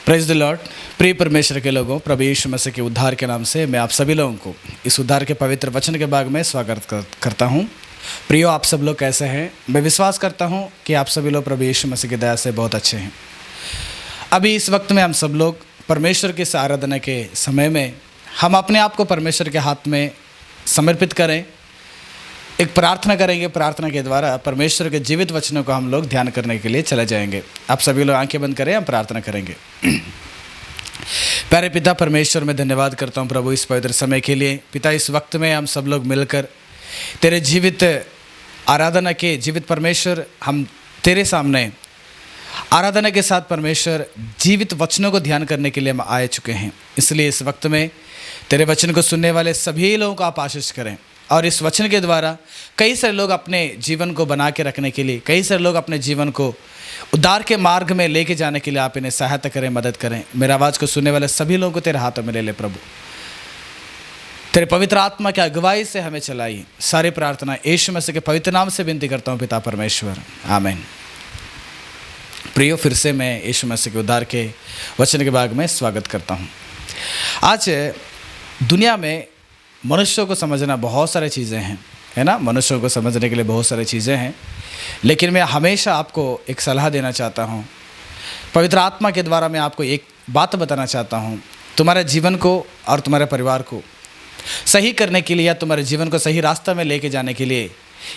Praise the Lord. प्रिय परमेश्वर के लोगों, प्रभु यीशु मसीह के उद्धार के नाम से मैं आप सभी लोगों को इस उद्धार के पवित्र वचन के भाग में स्वागत करता हूं। प्रियो, आप सब लोग कैसे हैं? मैं विश्वास करता हूं कि आप सभी लोग प्रभु यीशु मसीह की दया से बहुत अच्छे हैं। अभी इस वक्त में हम सब लोग परमेश्वर की आराधना के समय में हम अपने आप को परमेश्वर के हाथ में समर्पित करें, एक प्रार्थना करेंगे। प्रार्थना के द्वारा परमेश्वर के जीवित वचनों को हम लोग ध्यान करने के लिए चले जाएंगे। आप सभी लोग आंखें बंद करें, हम प्रार्थना करेंगे। प्यारे पिता परमेश्वर, मैं धन्यवाद करता हूं प्रभु इस पवित्र समय के लिए। पिता, इस वक्त में हम सब लोग मिलकर तेरे जीवित आराधना के जीवित परमेश्वर, हम तेरे सामने आराधना के साथ परमेश्वर जीवित वचनों को ध्यान करने के लिए हम आए चुके हैं। इसलिए इस वक्त में तेरे वचन को सुनने वाले सभी लोगों को आप आशीष करें और इस वचन के द्वारा कई सारे लोग अपने जीवन को बना के रखने के लिए, कई सारे लोग अपने जीवन को उद्धार के मार्ग में लेके जाने के लिए आप इन्हें सहायता करें, मदद करें। मेरा आवाज़ को सुनने वाले सभी लोगों को तेरे हाथों में ले ले प्रभु। तेरे पवित्र आत्मा की अगुवाई से हमें चलाई। सारी प्रार्थना यीशु मसीह के पवित्र नाम से विनती करता हूँ पिता परमेश्वर, आमीन। प्रियो, फिर से मैं यीशु मसीह के उद्धार के वचन के भाग में स्वागत करता हूँ। आज दुनिया में मनुष्यों को समझना बहुत सारी चीज़ें हैं, है ना। मनुष्यों को समझने के लिए बहुत सारी चीज़ें हैं, लेकिन मैं हमेशा आपको एक सलाह देना चाहता हूँ। पवित्र आत्मा के द्वारा मैं आपको एक बात बताना चाहता हूँ। तुम्हारे जीवन को और तुम्हारे परिवार को सही करने के लिए या तुम्हारे जीवन को सही रास्ता में लेके जाने के लिए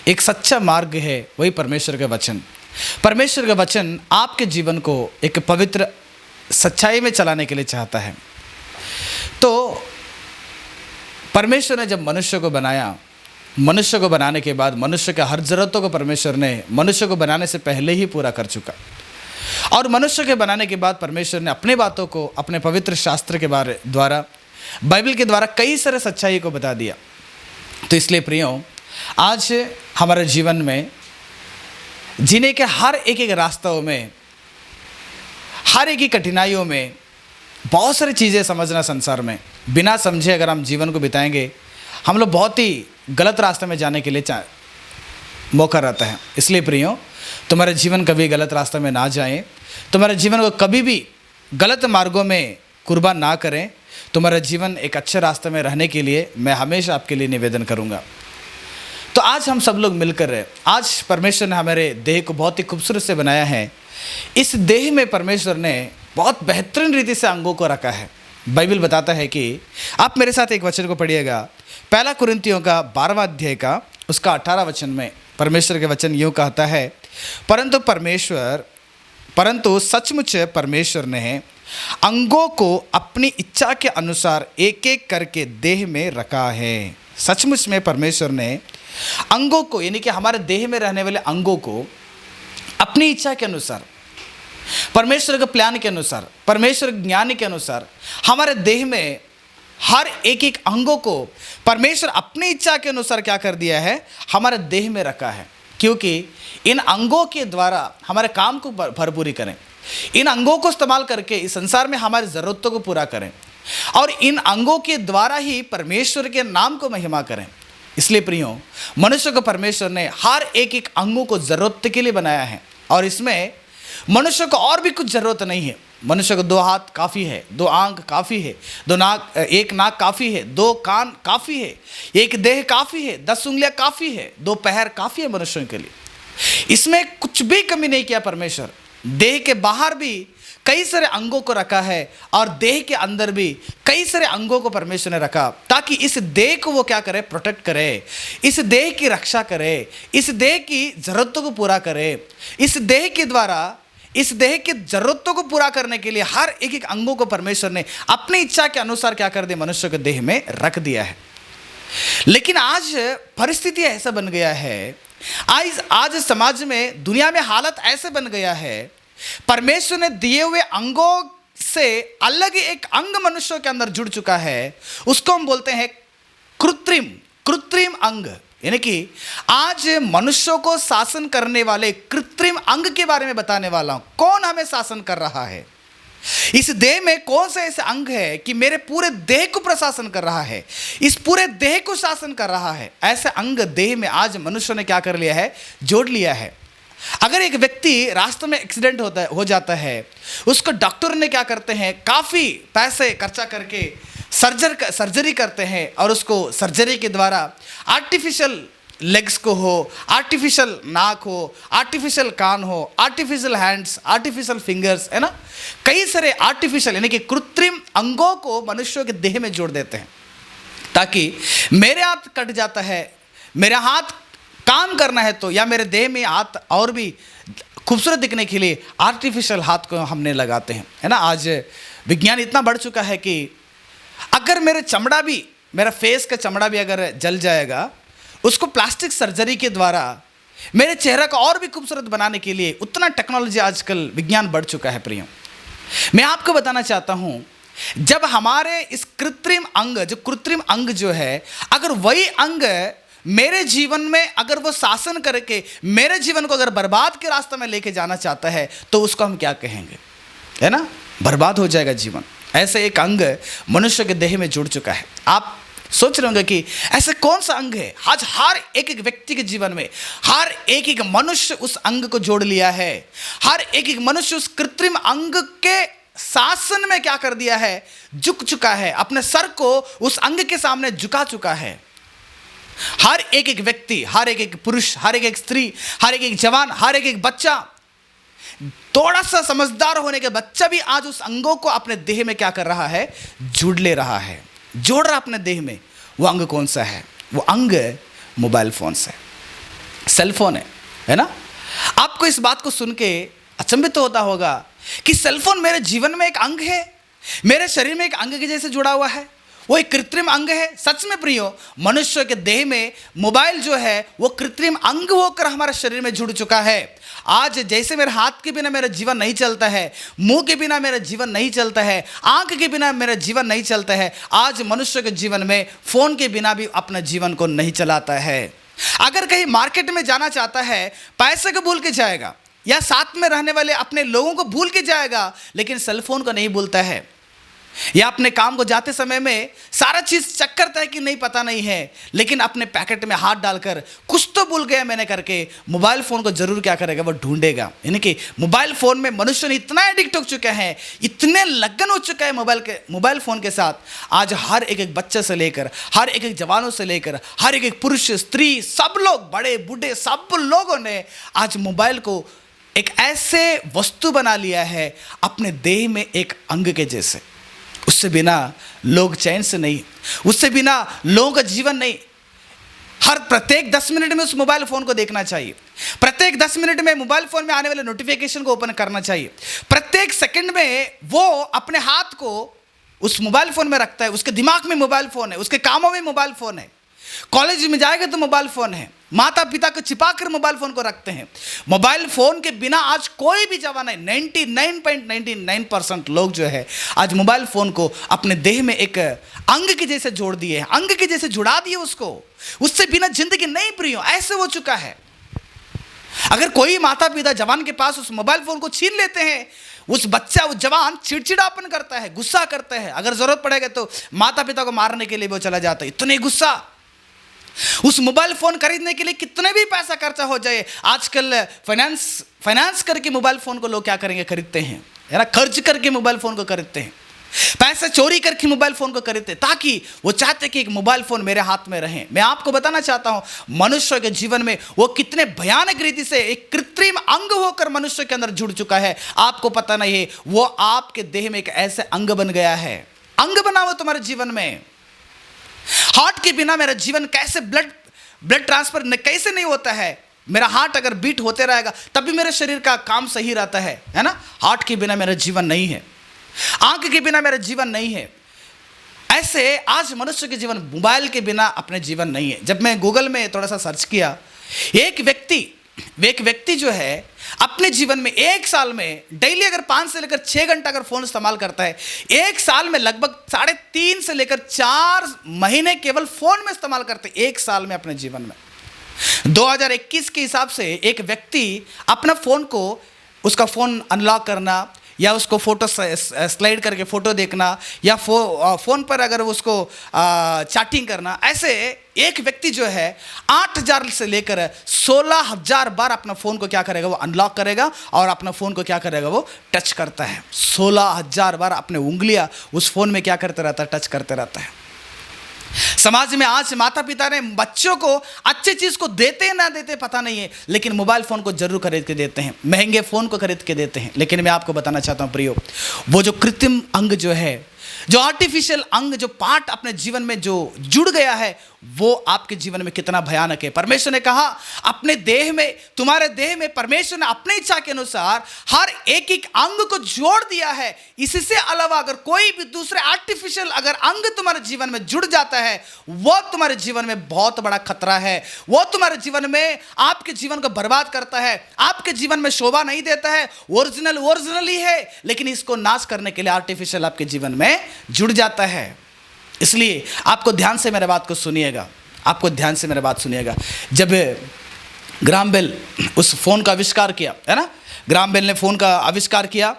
एक सच्चा मार्ग है, वही परमेश्वर का वचन। परमेश्वर का वचन आपके जीवन को एक पवित्र सच्चाई में चलाने के लिए चाहता है। तो परमेश्वर ने जब मनुष्य को बनाया, मनुष्य को बनाने के बाद मनुष्य के हर ज़रूरतों को परमेश्वर ने मनुष्य को बनाने से पहले ही पूरा कर चुका। और मनुष्य के बनाने के बाद परमेश्वर ने अपने बातों को अपने पवित्र शास्त्र के बारे द्वारा, बाइबल के द्वारा कई सारे सच्चाई को बता दिया। तो इसलिए प्रियो, आज हमारे जीवन में जीने के हर एक रास्तों में, हर एक कठिनाइयों में बहुत सारी चीज़ें समझना संसार में बिना समझे अगर हम जीवन को बिताएंगे, हम लोग बहुत ही गलत रास्ते में जाने के लिए मौका रहता है। इसलिए प्रियो, तुम्हारे जीवन कभी गलत रास्ते में ना जाएं, तुम्हारे जीवन को कभी भी गलत मार्गों में कुर्बान ना करें। तुम्हारा जीवन एक अच्छे रास्ते में रहने के लिए मैं हमेशा आपके लिए निवेदन करूँगा। तो आज हम सब लोग मिलकर, आज परमेश्वर ने हमारे देह को बहुत ही खूबसूरत से बनाया है। इस देह में परमेश्वर ने बहुत बेहतरीन रीति से अंगों को रखा है। बाइबल बताता है कि, आप मेरे साथ एक वचन को पढ़िएगा, पहला कुरिन्थियों का 12वां अध्याय का उसका 18 वचन में परमेश्वर के वचन यूँ कहता है, परंतु सचमुच परमेश्वर ने अंगों को अपनी इच्छा के अनुसार एक एक करके देह में रखा है। सचमुच में परमेश्वर ने अंगों को, यानी कि हमारे देह में रहने वाले अंगों को अपनी इच्छा के अनुसार, परमेश्वर के प्लान के अनुसार, परमेश्वर के ज्ञान के अनुसार हमारे देह में हर एक एक अंगों को परमेश्वर अपनी इच्छा के अनुसार क्या कर दिया है, हमारे देह में रखा है। क्योंकि इन अंगों के द्वारा हमारे काम को भरपूरी करें, इन अंगों को इस्तेमाल करके इस संसार में हमारी ज़रूरतों को पूरा करें और इन अंगों के द्वारा ही परमेश्वर के नाम को महिमा करें। इसलिए प्रियो, मनुष्य को परमेश्वर ने हर एक एक अंगों को ज़रूरत के लिए बनाया है और इसमें मनुष्य को और भी कुछ ज़रूरत नहीं है। मनुष्य को 2 हाथ काफ़ी है, 2 आंख काफ़ी है, 1 नाक काफ़ी है, 2 कान काफ़ी है, 1 देह काफ़ी है, 10 उंगलियां काफ़ी है, 2 पैर काफ़ी है मनुष्यों के लिए। इसमें कुछ भी कमी नहीं किया परमेश्वर। देह के बाहर भी कई सारे अंगों को रखा है और देह के अंदर भी कई सारे अंगों को परमेश्वर ने रखा, ताकि इस देह को वो क्या करे, प्रोटेक्ट करे, इस देह की रक्षा करे, इस देह की ज़रूरतों को पूरा करे। इस देह के द्वारा इस देह की ज़रूरतों को पूरा करने के लिए हर एक एक अंगों को परमेश्वर ने अपनी इच्छा के अनुसार क्या कर दिया, मनुष्य के देह में रख दिया है। लेकिन आज परिस्थिति ऐसा बन गया है, आज समाज में, दुनिया में हालत ऐसे बन गया है, परमेश्वर ने दिए हुए अंगों से अलग एक अंग मनुष्यों के अंदर जुड़ चुका है। उसको हम बोलते हैं कृत्रिम अंग। यानी कि आज मनुष्यों को शासन करने वाले कृत्रिम अंग के बारे में बताने वाला हूं। कौन हमें शासन कर रहा है? इस देह में कौन सा ऐसे अंग है कि मेरे पूरे देह को प्रशासन कर रहा है, इस पूरे देह को शासन कर रहा है? ऐसे अंग देह में आज मनुष्य ने क्या कर लिया है, जोड़ लिया है। अगर एक व्यक्ति रास्ते में एक्सीडेंट हो जाता है, उसको डॉक्टर ने क्या करते हैं, काफ़ी पैसे खर्चा करके सर्जरी करते हैं और उसको सर्जरी के द्वारा आर्टिफिशियल लेग्स को हो, आर्टिफिशियल नाक हो, आर्टिफिशियल कान हो, आर्टिफिशियल हैंड्स, आर्टिफिशियल फिंगर्स, है ना, कई सारे आर्टिफिशियल यानी कि कृत्रिम अंगों को मनुष्यों के देह में जोड़ देते हैं, ताकि मेरे हाथ कट जाता है, मेरा हाथ काम करना है तो, या मेरे देह में हाथ और भी खूबसूरत दिखने के लिए आर्टिफिशियल हाथ को हमने लगाते हैं, है ना। आज विज्ञान इतना बढ़ चुका है कि अगर मेरा फेस का चमड़ा भी अगर जल जाएगा, उसको प्लास्टिक सर्जरी के द्वारा मेरे चेहरा को और भी खूबसूरत बनाने के लिए उतना टेक्नोलॉजी आजकल विज्ञान बढ़ चुका है। प्रियो, मैं आपको बताना चाहता हूं, जब हमारे इस कृत्रिम अंग जो है, अगर वही अंग मेरे जीवन में अगर वो शासन करके मेरे जीवन को अगर बर्बाद के रास्ते में लेके जाना चाहता है, तो उसको हम क्या कहेंगे, है ना, बर्बाद हो जाएगा जीवन। ऐसे एक अंग मनुष्य के देह में जुड़ चुका है। आप सोच रहे होंगे कि ऐसे कौन सा अंग है। आज हर एक व्यक्ति के जीवन में हर एक मनुष्य उस अंग को जोड़ लिया है। हर एक मनुष्य उस कृत्रिम अंग के शासन में क्या कर दिया है, झुक चुका है, अपने सर को उस अंग के सामने झुका चुका है। हर एक व्यक्ति, हर एक पुरुष, हर एक स्त्री, हर एक जवान, हर एक बच्चा, थोड़ा सा समझदार होने के बच्चा भी आज उस अंगों को अपने देह में क्या कर रहा है, जोड़ ले रहा है, जोड़ रहा अपने देह में। वो अंग कौन सा है? वो अंग मोबाइल फोन से, सेल फोन है ना। आपको इस बात को सुन के अचंभित होता होगा कि सेल फोन मेरे जीवन में एक अंग है, मेरे शरीर में एक अंग के जैसे जुड़ा हुआ है, वो एक कृत्रिम अंग है। सच में प्रियो, मनुष्य के देह में मोबाइल जो है वो कृत्रिम अंग होकर हमारे शरीर में जुड़ चुका है। आज जैसे मेरे हाथ के बिना मेरा जीवन नहीं चलता है, मुंह के बिना मेरा जीवन नहीं चलता है, आंख के बिना मेरा जीवन नहीं चलता है, आज मनुष्य के जीवन में फोन के बिना भी अपने जीवन को नहीं चलाता है। अगर कहीं मार्केट में जाना चाहता है, पैसे को भूल के जाएगा या साथ में रहने वाले अपने लोगों को भूल के जाएगा, लेकिन सेल फोन को नहीं भूलता है। या अपने काम को जाते समय में सारा चीज चेक करता है कि नहीं पता नहीं है, लेकिन अपने पैकेट में हाथ डालकर कुछ तो भूल गया मैंने करके मोबाइल फोन को जरूर क्या करेगा, वो ढूंढेगा। यानी कि मोबाइल फोन में मनुष्य ने इतना एडिक्ट हो चुका है, इतने लगन हो चुका है मोबाइल फोन के साथ। आज हर एक बच्चे से लेकर, हर एक जवानों से लेकर, हर एक पुरुष स्त्री, सब लोग, बड़े बूढ़े, सब लोगों ने आज मोबाइल को एक ऐसे वस्तु बना लिया है अपने देह में एक अंग के जैसे। उससे बिना लोग चैन से नहीं, उससे बिना लोगों का जीवन नहीं। हर प्रत्येक 10 मिनट में उस मोबाइल फोन को देखना चाहिए, प्रत्येक 10 मिनट में मोबाइल फोन में आने वाले नोटिफिकेशन को ओपन करना चाहिए, प्रत्येक सेकंड में वो अपने हाथ को उस मोबाइल फोन में रखता है। उसके दिमाग में मोबाइल फोन है, उसके कामों में मोबाइल फोन है, कॉलेज में जाएगा तो मोबाइल फोन है, माता पिता को छिपाकर मोबाइल फोन को रखते हैं। मोबाइल फोन के बिना आज कोई भी जवान है, 99.99% लोग जो है आज मोबाइल फोन को अपने देह में एक अंग के जैसे जोड़ दिए, अंग के जैसे जुड़ा दिए उसको। उससे बिना जिंदगी नहीं प्रियो, ऐसे हो चुका है। अगर कोई माता पिता जवान के पास उस मोबाइल फोन को छीन लेते हैं, उस बच्चा, उस जवान चिड़चिड़ापन करता है, गुस्सा करता है, अगर जरूरत पड़ेगा तो माता पिता को मारने के लिए वो चला जाता है। इतने गुस्सा, उस मोबाइल फोन खरीदने के लिए कितने भी पैसा खर्चा हो जाए, आजकल फाइनेंस करके मोबाइल फोन को लोग क्या करेंगे, खरीदते हैं, है ना, खर्च करके मोबाइल फोन को खरीदते हैं, पैसे चोरी करके मोबाइल फोन को खरीदते, ताकि वो चाहते कि एक मोबाइल फोन मेरे हाथ में रहे। मैं आपको बताना चाहता हूं, मनुष्य के जीवन में वो कितने भयानक रीति से एक कृत्रिम अंग होकर मनुष्य के अंदर जुड़ चुका है, आपको पता नहीं है। वो आपके देह में एक ऐसे अंग बन गया है, अंग बना हुआ तुम्हारे जीवन में। हार्ट के बिना मेरा जीवन कैसे ब्लड ट्रांसफर कैसे नहीं होता है। मेरा हार्ट अगर बीट होते रहेगा तब भी मेरे शरीर का काम सही रहता है ना। हार्ट के बिना मेरा जीवन नहीं है, आंख के बिना मेरा जीवन नहीं है। ऐसे आज मनुष्य के जीवन मोबाइल के बिना अपने जीवन नहीं है। जब मैं गूगल में थोड़ा सा सर्च किया, एक व्यक्ति जो है अपने जीवन में एक साल में डेली अगर 5 से लेकर 6 घंटा अगर फोन इस्तेमाल करता है, एक साल में लगभग 3.5 से लेकर 4 महीने केवल फोन में इस्तेमाल करते हैं, एक साल में अपने जीवन में। 2021 के हिसाब से एक व्यक्ति अपना फोन को, उसका फोन अनलॉक करना या उसको फोटो स्लाइड करके फ़ोटो देखना, या फ़ोन पर अगर उसको चैटिंग करना, ऐसे एक व्यक्ति जो है 8,000 से लेकर 16,000 बार अपना फ़ोन को क्या करेगा, वो अनलॉक करेगा और अपना फ़ोन को क्या करेगा, वो टच करता है। 16,000 बार अपने उंगलियां उस फ़ोन में क्या करते रहता है, टच करते रहता है। समाज में आज माता पिता ने बच्चों को अच्छी चीज को देते ना देते पता नहीं है, लेकिन मोबाइल फोन को जरूर खरीद के देते हैं, महंगे फोन को खरीद के देते हैं। लेकिन मैं आपको बताना चाहता हूं प्रियो, वो जो कृत्रिम अंग जो है, जो आर्टिफिशियल अंग, जो पार्ट अपने जीवन में जो जुड़ गया है, वो आपके जीवन में कितना भयानक है। परमेश्वर ने कहा अपने देह में, तुम्हारे देह में परमेश्वर ने अपनी इच्छा के अनुसार हर एक एक अंग को जोड़ दिया है। इससे अलावा अगर कोई भी दूसरे आर्टिफिशियल अगर अंग तुम्हारे जीवन में जुड़ जाता है, वो तुम्हारे जीवन में बहुत बड़ा खतरा है। वो तुम्हारे जीवन में आपके जीवन को बर्बाद करता है, आपके जीवन में शोभा नहीं देता है। ओरिजिनल ही है, लेकिन इसको नाश करने के लिए आर्टिफिशियल आपके जीवन में जुड़ जाता है। इसलिए आपको ध्यान से मेरे बात को सुनिएगा, आपको ध्यान से मेरे बात सुनिएगा। जब ग्राहम बेल उस फ़ोन का आविष्कार किया, है ना, ग्राहम बेल ने फ़ोन का आविष्कार किया,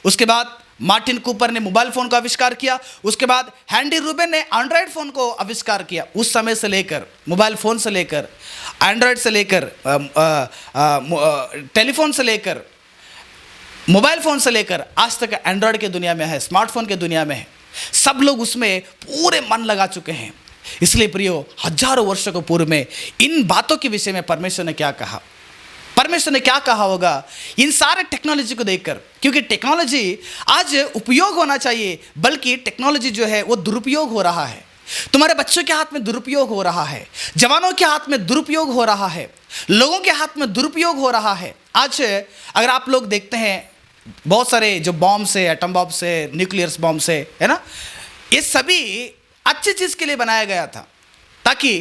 उसके बाद मार्टिन कूपर ने मोबाइल फ़ोन का आविष्कार किया, उसके बाद हैंडी रूबेन ने एंड्रॉयड फ़ोन को आविष्कार किया। उस समय से लेकर मोबाइल फ़ोन से लेकर एंड्रॉयड से लेकर टेलीफोन से लेकर मोबाइल फ़ोन से लेकर आज तक एंड्रॉयड के दुनिया में है, स्मार्टफोन के दुनिया में है। सब लोग उसमें पूरे मन लगा चुके हैं। इसलिए प्रियो, हजारों वर्षों को पूर्व में इन बातों के विषय में परमेश्वर ने क्या कहा, परमेश्वर ने क्या कहा होगा इन सारे टेक्नोलॉजी को देखकर। क्योंकि टेक्नोलॉजी आज उपयोग होना चाहिए, बल्कि टेक्नोलॉजी जो है वो दुरुपयोग हो रहा है। तुम्हारे बच्चों के हाथ में दुरुपयोग हो रहा है, जवानों के हाथ में दुरुपयोग हो रहा है, लोगों के हाथ में दुरुपयोग हो रहा है। आज अगर आप लोग देखते हैं, बहुत सारे जो बॉम्ब से, एटम बॉम्ब से, न्यूक्लियर बॉम्ब से, है ना, ये सभी अच्छी चीज़ के लिए बनाया गया था, ताकि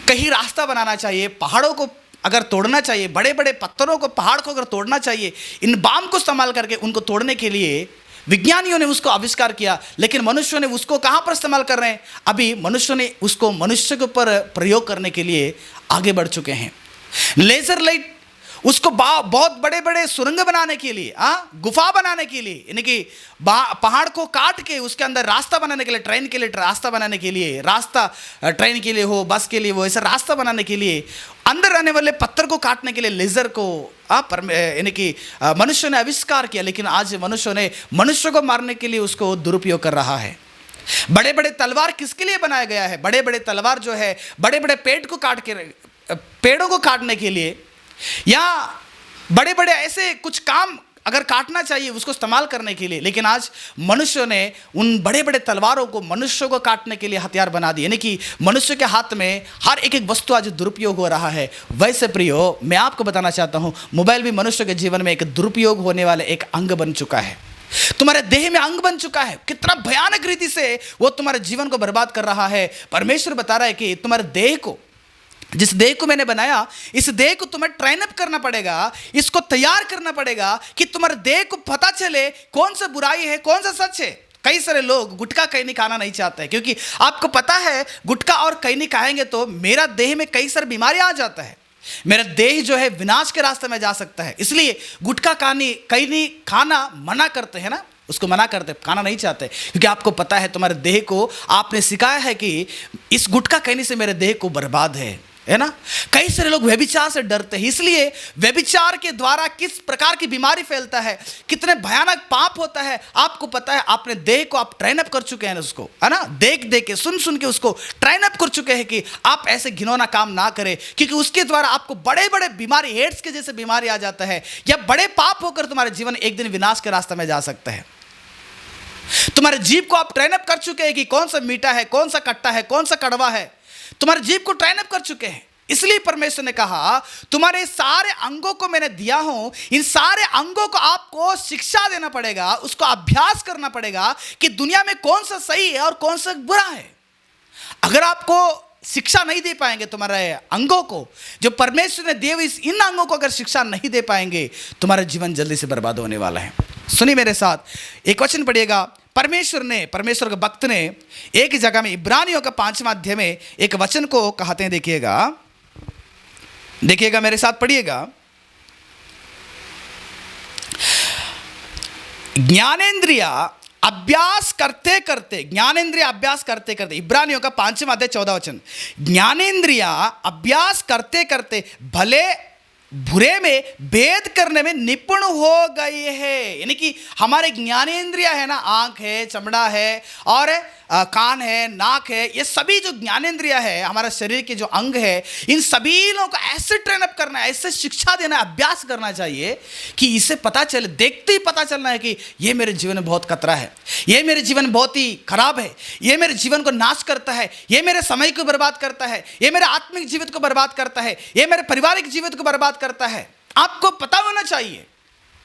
कहीं रास्ता बनाना चाहिए, पहाड़ों को अगर तोड़ना चाहिए, बड़े बड़े पत्थरों को, पहाड़ को अगर तोड़ना चाहिए, इन बम को इस्तेमाल करके उनको तोड़ने के लिए विज्ञानियों ने उसको आविष्कार किया। लेकिन मनुष्यों ने उसको कहाँ पर इस्तेमाल कर रहे हैं? अभी मनुष्यों ने उसको मनुष्य के ऊपर प्रयोग करने के लिए आगे बढ़ चुके हैं। लेजर लाइट, उसको बहुत बड़े बड़े सुरंग बनाने के लिए, गुफा बनाने के लिए, यानी कि पहाड़ को काट के उसके अंदर रास्ता बनाने के लिए, ट्रेन के लिए रास्ता बनाने के लिए, रास्ता ट्रेन के लिए हो, बस के लिए हो, ऐसा रास्ता बनाने के लिए, अंदर रहने वाले पत्थर को काटने के लिए लेजर को यानी कि मनुष्य ने आविष्कार किया। लेकिन आज मनुष्यों ने मनुष्य को मारने के लिए उसको दुरुपयोग कर रहा है। बड़े बड़े तलवार किसके लिए बनाया गया है? बड़े बड़े तलवार जो है बड़े बड़े पेड़ों को काटने के लिए, या बड़े बड़े ऐसे कुछ काम अगर काटना चाहिए उसको इस्तेमाल करने के लिए। लेकिन आज मनुष्यों ने उन बड़े बड़े तलवारों को मनुष्यों को काटने के लिए हथियार बना दिए, यानी कि मनुष्य के हाथ में हर एक एक वस्तु आज दुरुपयोग हो रहा है। वैसे प्रियो, मैं आपको बताना चाहता हूं, मोबाइल भी मनुष्य के जीवन में एक दुरुपयोग होने वाला एक अंग बन चुका है, तुम्हारे देह में अंग बन चुका है। कितना भयानक रीति से वो तुम्हारे जीवन को बर्बाद कर रहा है। परमेश्वर बता रहा है कि तुम्हारे देह को, जिस देह को मैंने बनाया, इस देह को तुम्हें ट्रेन अप करना पड़ेगा, इसको तैयार करना पड़ेगा कि तुम्हारे देह को पता चले कौन सा बुराई है, कौन सा सच है। कई सारे लोग गुटखा खैनी खाना नहीं चाहते, क्योंकि आपको पता है गुटखा और खैनी खाएंगे तो मेरा देह में कई सारी बीमारियां आ जाता है, मेरा देह जो है विनाश के रास्ते में जा सकता है। इसलिए गुटखा खैनी खाना मना करते हैं ना, उसको मना करते, खाना नहीं चाहते, क्योंकि आपको पता है तुम्हारे देह को आपने सिखाया है कि इस गुटखा खैनी से मेरे देह को बर्बाद है ना। कई सारे लोग व्यभिचार से डरते हैं, इसलिए व्यभिचार के द्वारा किस प्रकार की बीमारी फैलता है, कितने भयानक पाप होता है आपको पता है। आपने देह को आप ट्रेन अप कर चुके हैं उसको, है ना, देख देख के, सुन सुन के उसको ट्रेन अप कर चुके हैं कि आप ऐसे घिनौना काम ना करें, क्योंकि उसके द्वारा आपको बड़े बड़े बीमारी, एड्स के जैसे बीमारी आ जाता है, या बड़े पाप होकर तुम्हारे जीवन एक दिन विनाश के रास्ते में जा सकता है। तुम्हारे जीभ को आप ट्रेन अप कर चुके हैं कि कौन सा मीठा है, कौन सा खट्टा है, कौन सा कड़वा है, तुम्हारे जीभ को ट्रेन अप कर चुके हैं। इसलिए परमेश्वर ने कहा तुम्हारे सारे अंगों को मैंने दिया हूं, इन सारे अंगों को आपको शिक्षा देना पड़ेगा, उसको अभ्यास करना पड़ेगा कि दुनिया में कौन सा सही है और कौन सा बुरा है। अगर आपको शिक्षा नहीं दे पाएंगे तुम्हारे अंगों को, जो परमेश्वर ने दिए हुए इन अंगों को अगर शिक्षा नहीं दे पाएंगे, तुम्हारा जीवन जल्दी से बर्बाद होने वाला है। सुनिए मेरे साथ एक वचन पढ़िएगा। परमेश्वर के भक्त ने एक जगह में, इब्रानियों का 5वां अध्याय में एक वचन को कहते हैं, देखिएगा मेरे साथ पढ़िएगा। ज्ञानेंद्रिय अभ्यास करते करते, ज्ञानेंद्रिय अभ्यास करते करते, इब्रानियों का 5वां अध्याय 14 वचन, ज्ञानेंद्रिय अभ्यास करते करते भले बुरे में भेद करने में निपुण हो गए हैं। यानी कि हमारे ज्ञानेंद्रिय है ना, आंख है, चमड़ा है और कान है, नाक है, ये सभी जो ज्ञानेंद्रिय है, हमारा शरीर के जो अंग है, इन सभी लोगों को ऐसे ट्रेन अप करना है, ऐसे शिक्षा देना है, अभ्यास करना चाहिए कि इसे पता चले, देखते ही पता चलना है कि ये मेरे जीवन में बहुत खतरा है, ये मेरे जीवन में बहुत ही खराब है, ये मेरे जीवन को नाश करता है, ये मेरे समय को बर्बाद करता है, ये मेरे आत्मिक जीवित को बर्बाद करता है, ये मेरे पारिवारिक जीवित को बर्बाद करता है। आपको पता होना चाहिए,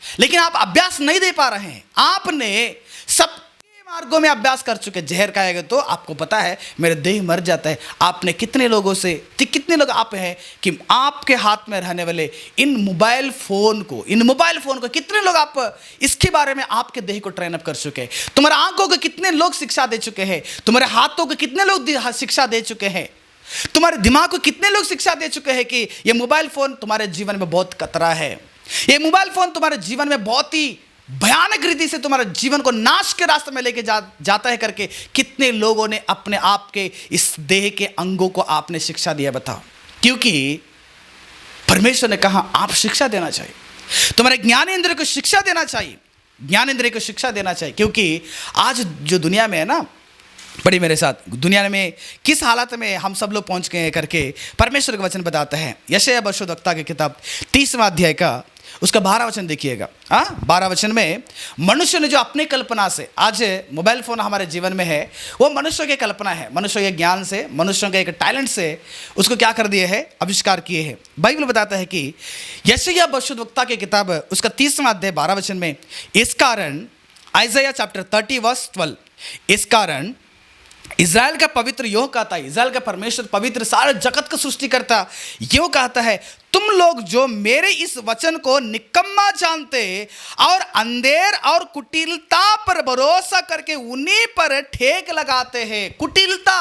लेकिन आप अभ्यास नहीं दे पा रहे हैं। आपने सब मार्गों में अभ्यास कर चुके। जहर खाएगा तो आपको पता है मेरे देह मर जाता है। आपने कितने लोगों से, कितने लोग आप हैं कि आपके हाथ में रहने वाले इन मोबाइल फोन को कितने लोग आप इसके बारे में आपके देह को ट्रेन अप कर चुके हैं। तुम्हारे आंखों को कितने लोग शिक्षा दे चुके हैं, तुम्हारे हाथों को कितने लोग शिक्षा दे चुके हैं, तुम्हारे दिमाग को कितने लोग शिक्षा दे चुके हैं कि ये मोबाइल फोन तुम्हारे जीवन में बहुत खतरा है, ये मोबाइल फोन तुम्हारे जीवन में बहुत ही भयानक रीति से तुम्हारे जीवन को नाश के रास्ते में लेके जाता है करके कितने लोगों ने अपने आप के इस देह के अंगों को आपने शिक्षा दिया, बताओ। क्योंकि परमेश्वर ने कहा आप शिक्षा देना चाहिए, तुम्हारे ज्ञानेंद्रिय को शिक्षा देना चाहिए, ज्ञानेंद्रिय को शिक्षा देना चाहिए। क्योंकि आज जो दुनिया में है ना, बड़ी मेरे साथ, दुनिया में किस हालत में हम सब लोग पहुंच गए हैं करके परमेश्वर का वचन बताता है। यशायाह भविष्यद्वक्ता की किताब 30वां अध्याय का उसका 12 वचन देखिएगा। 12 वचन में मनुष्य ने जो अपने कल्पना से, आज मोबाइल फोन हमारे जीवन में है, वो मनुष्य की कल्पना है, मनुष्य के ज्ञान से, मनुष्यों के एक टैलेंट से उसको क्या कर दिए है, आविष्कार किए हैं। बाइबल बताता है कि यशायाह भविष्यद्वक्ता की किताब उसका 30वां अध्याय 12 वचन में, इस कारण, आइज़ाया चैप्टर 30 वर्स 12, इस कारण इज़राइल का पवित्र यों कहता है, इज़राइल का परमेश्वर पवित्र सारे जगत का सृष्टि करता यों कहता है, तुम लोग जो मेरे इस वचन को निकम्मा जानते और अंधेर और कुटिलता पर भरोसा करके उन्हीं पर ठेक लगाते हैं। कुटिलता,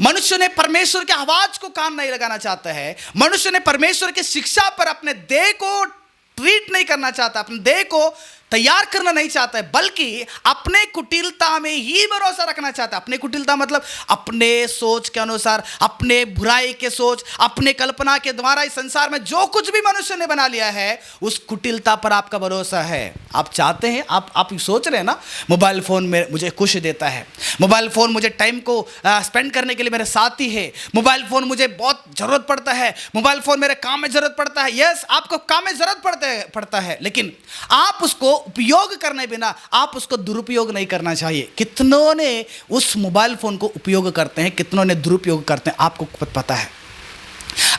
मनुष्य ने परमेश्वर के आवाज को कान नहीं लगाना चाहता है, मनुष्य ने परमेश्वर की शिक्षा पर अपने देह को ट्रीट नहीं करना चाहता, अपने देह को तैयार करना नहीं चाहता है, बल्कि अपने कुटिलता में ही भरोसा रखना चाहता है। अपने कुटिलता मतलब अपने सोच के अनुसार, अपने बुराई के सोच, अपने कल्पना के द्वारा इस संसार में जो कुछ भी मनुष्य ने बना लिया है, उस कुटिलता पर आपका भरोसा है। आप चाहते हैं, आप सोच रहे हैं ना, मोबाइल फोन में मुझे खुशी देता है, मोबाइल फोन मुझे टाइम को स्पेंड करने के लिए मेरे साथी है, मोबाइल फोन मुझे बहुत जरूरत पड़ता है, मोबाइल फोन मेरे काम में जरूरत पड़ता है। यस, आपको काम में जरूरत पड़ता है, लेकिन आप उसको उपयोग करने बिना आप उसको दुरुपयोग नहीं करना चाहिए। कितनों ने उस मोबाइल फोन को उपयोग करते हैं, कितनों ने दुरुपयोग करते हैं, आपको पता है।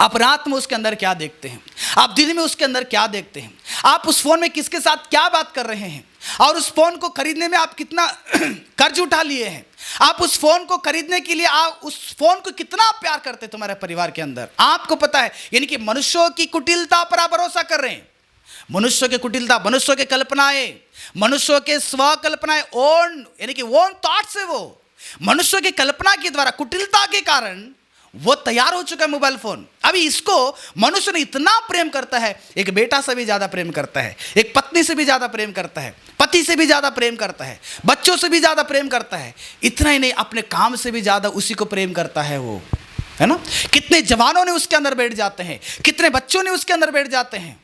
आप रात में उसके अंदर क्या देखते हैं, आप दिन में उसके अंदर क्या देखते हैं, आप उस फोन में किसके साथ क्या बात कर रहे हैं, और उस फोन को खरीदने में आप कितना कर्ज उठा लिए हैं, आप उस फोन को खरीदने के लिए आप उस फोन को कितना प्यार करते हैं तुम्हारे परिवार के अंदर, आपको पता है। यानी कि मनुष्यों की कुटिलता पर आप भरोसा कर रहे हैं, मनुष्य के कुटिलता, मनुष्य के कल्पनाएं, मनुष्य के स्वकल्पनाएं, ओन यानी कि ओन थॉट्स है, वो मनुष्य की कल्पना के द्वारा, कुटिलता के कारण वो तैयार हो चुका है मोबाइल फोन। अभी इसको मनुष्य ने इतना प्रेम करता है, एक बेटा से भी ज्यादा प्रेम करता है, एक पत्नी से भी ज्यादा प्रेम करता है, पति से भी ज्यादा प्रेम करता है, बच्चों से भी ज्यादा प्रेम करता है, इतना ही नहीं अपने काम से भी ज्यादा उसी को प्रेम करता है वो, है ना। कितने जवानों ने उसके अंदर बैठ जाते हैं, कितने बच्चों ने उसके अंदर बैठ जाते हैं,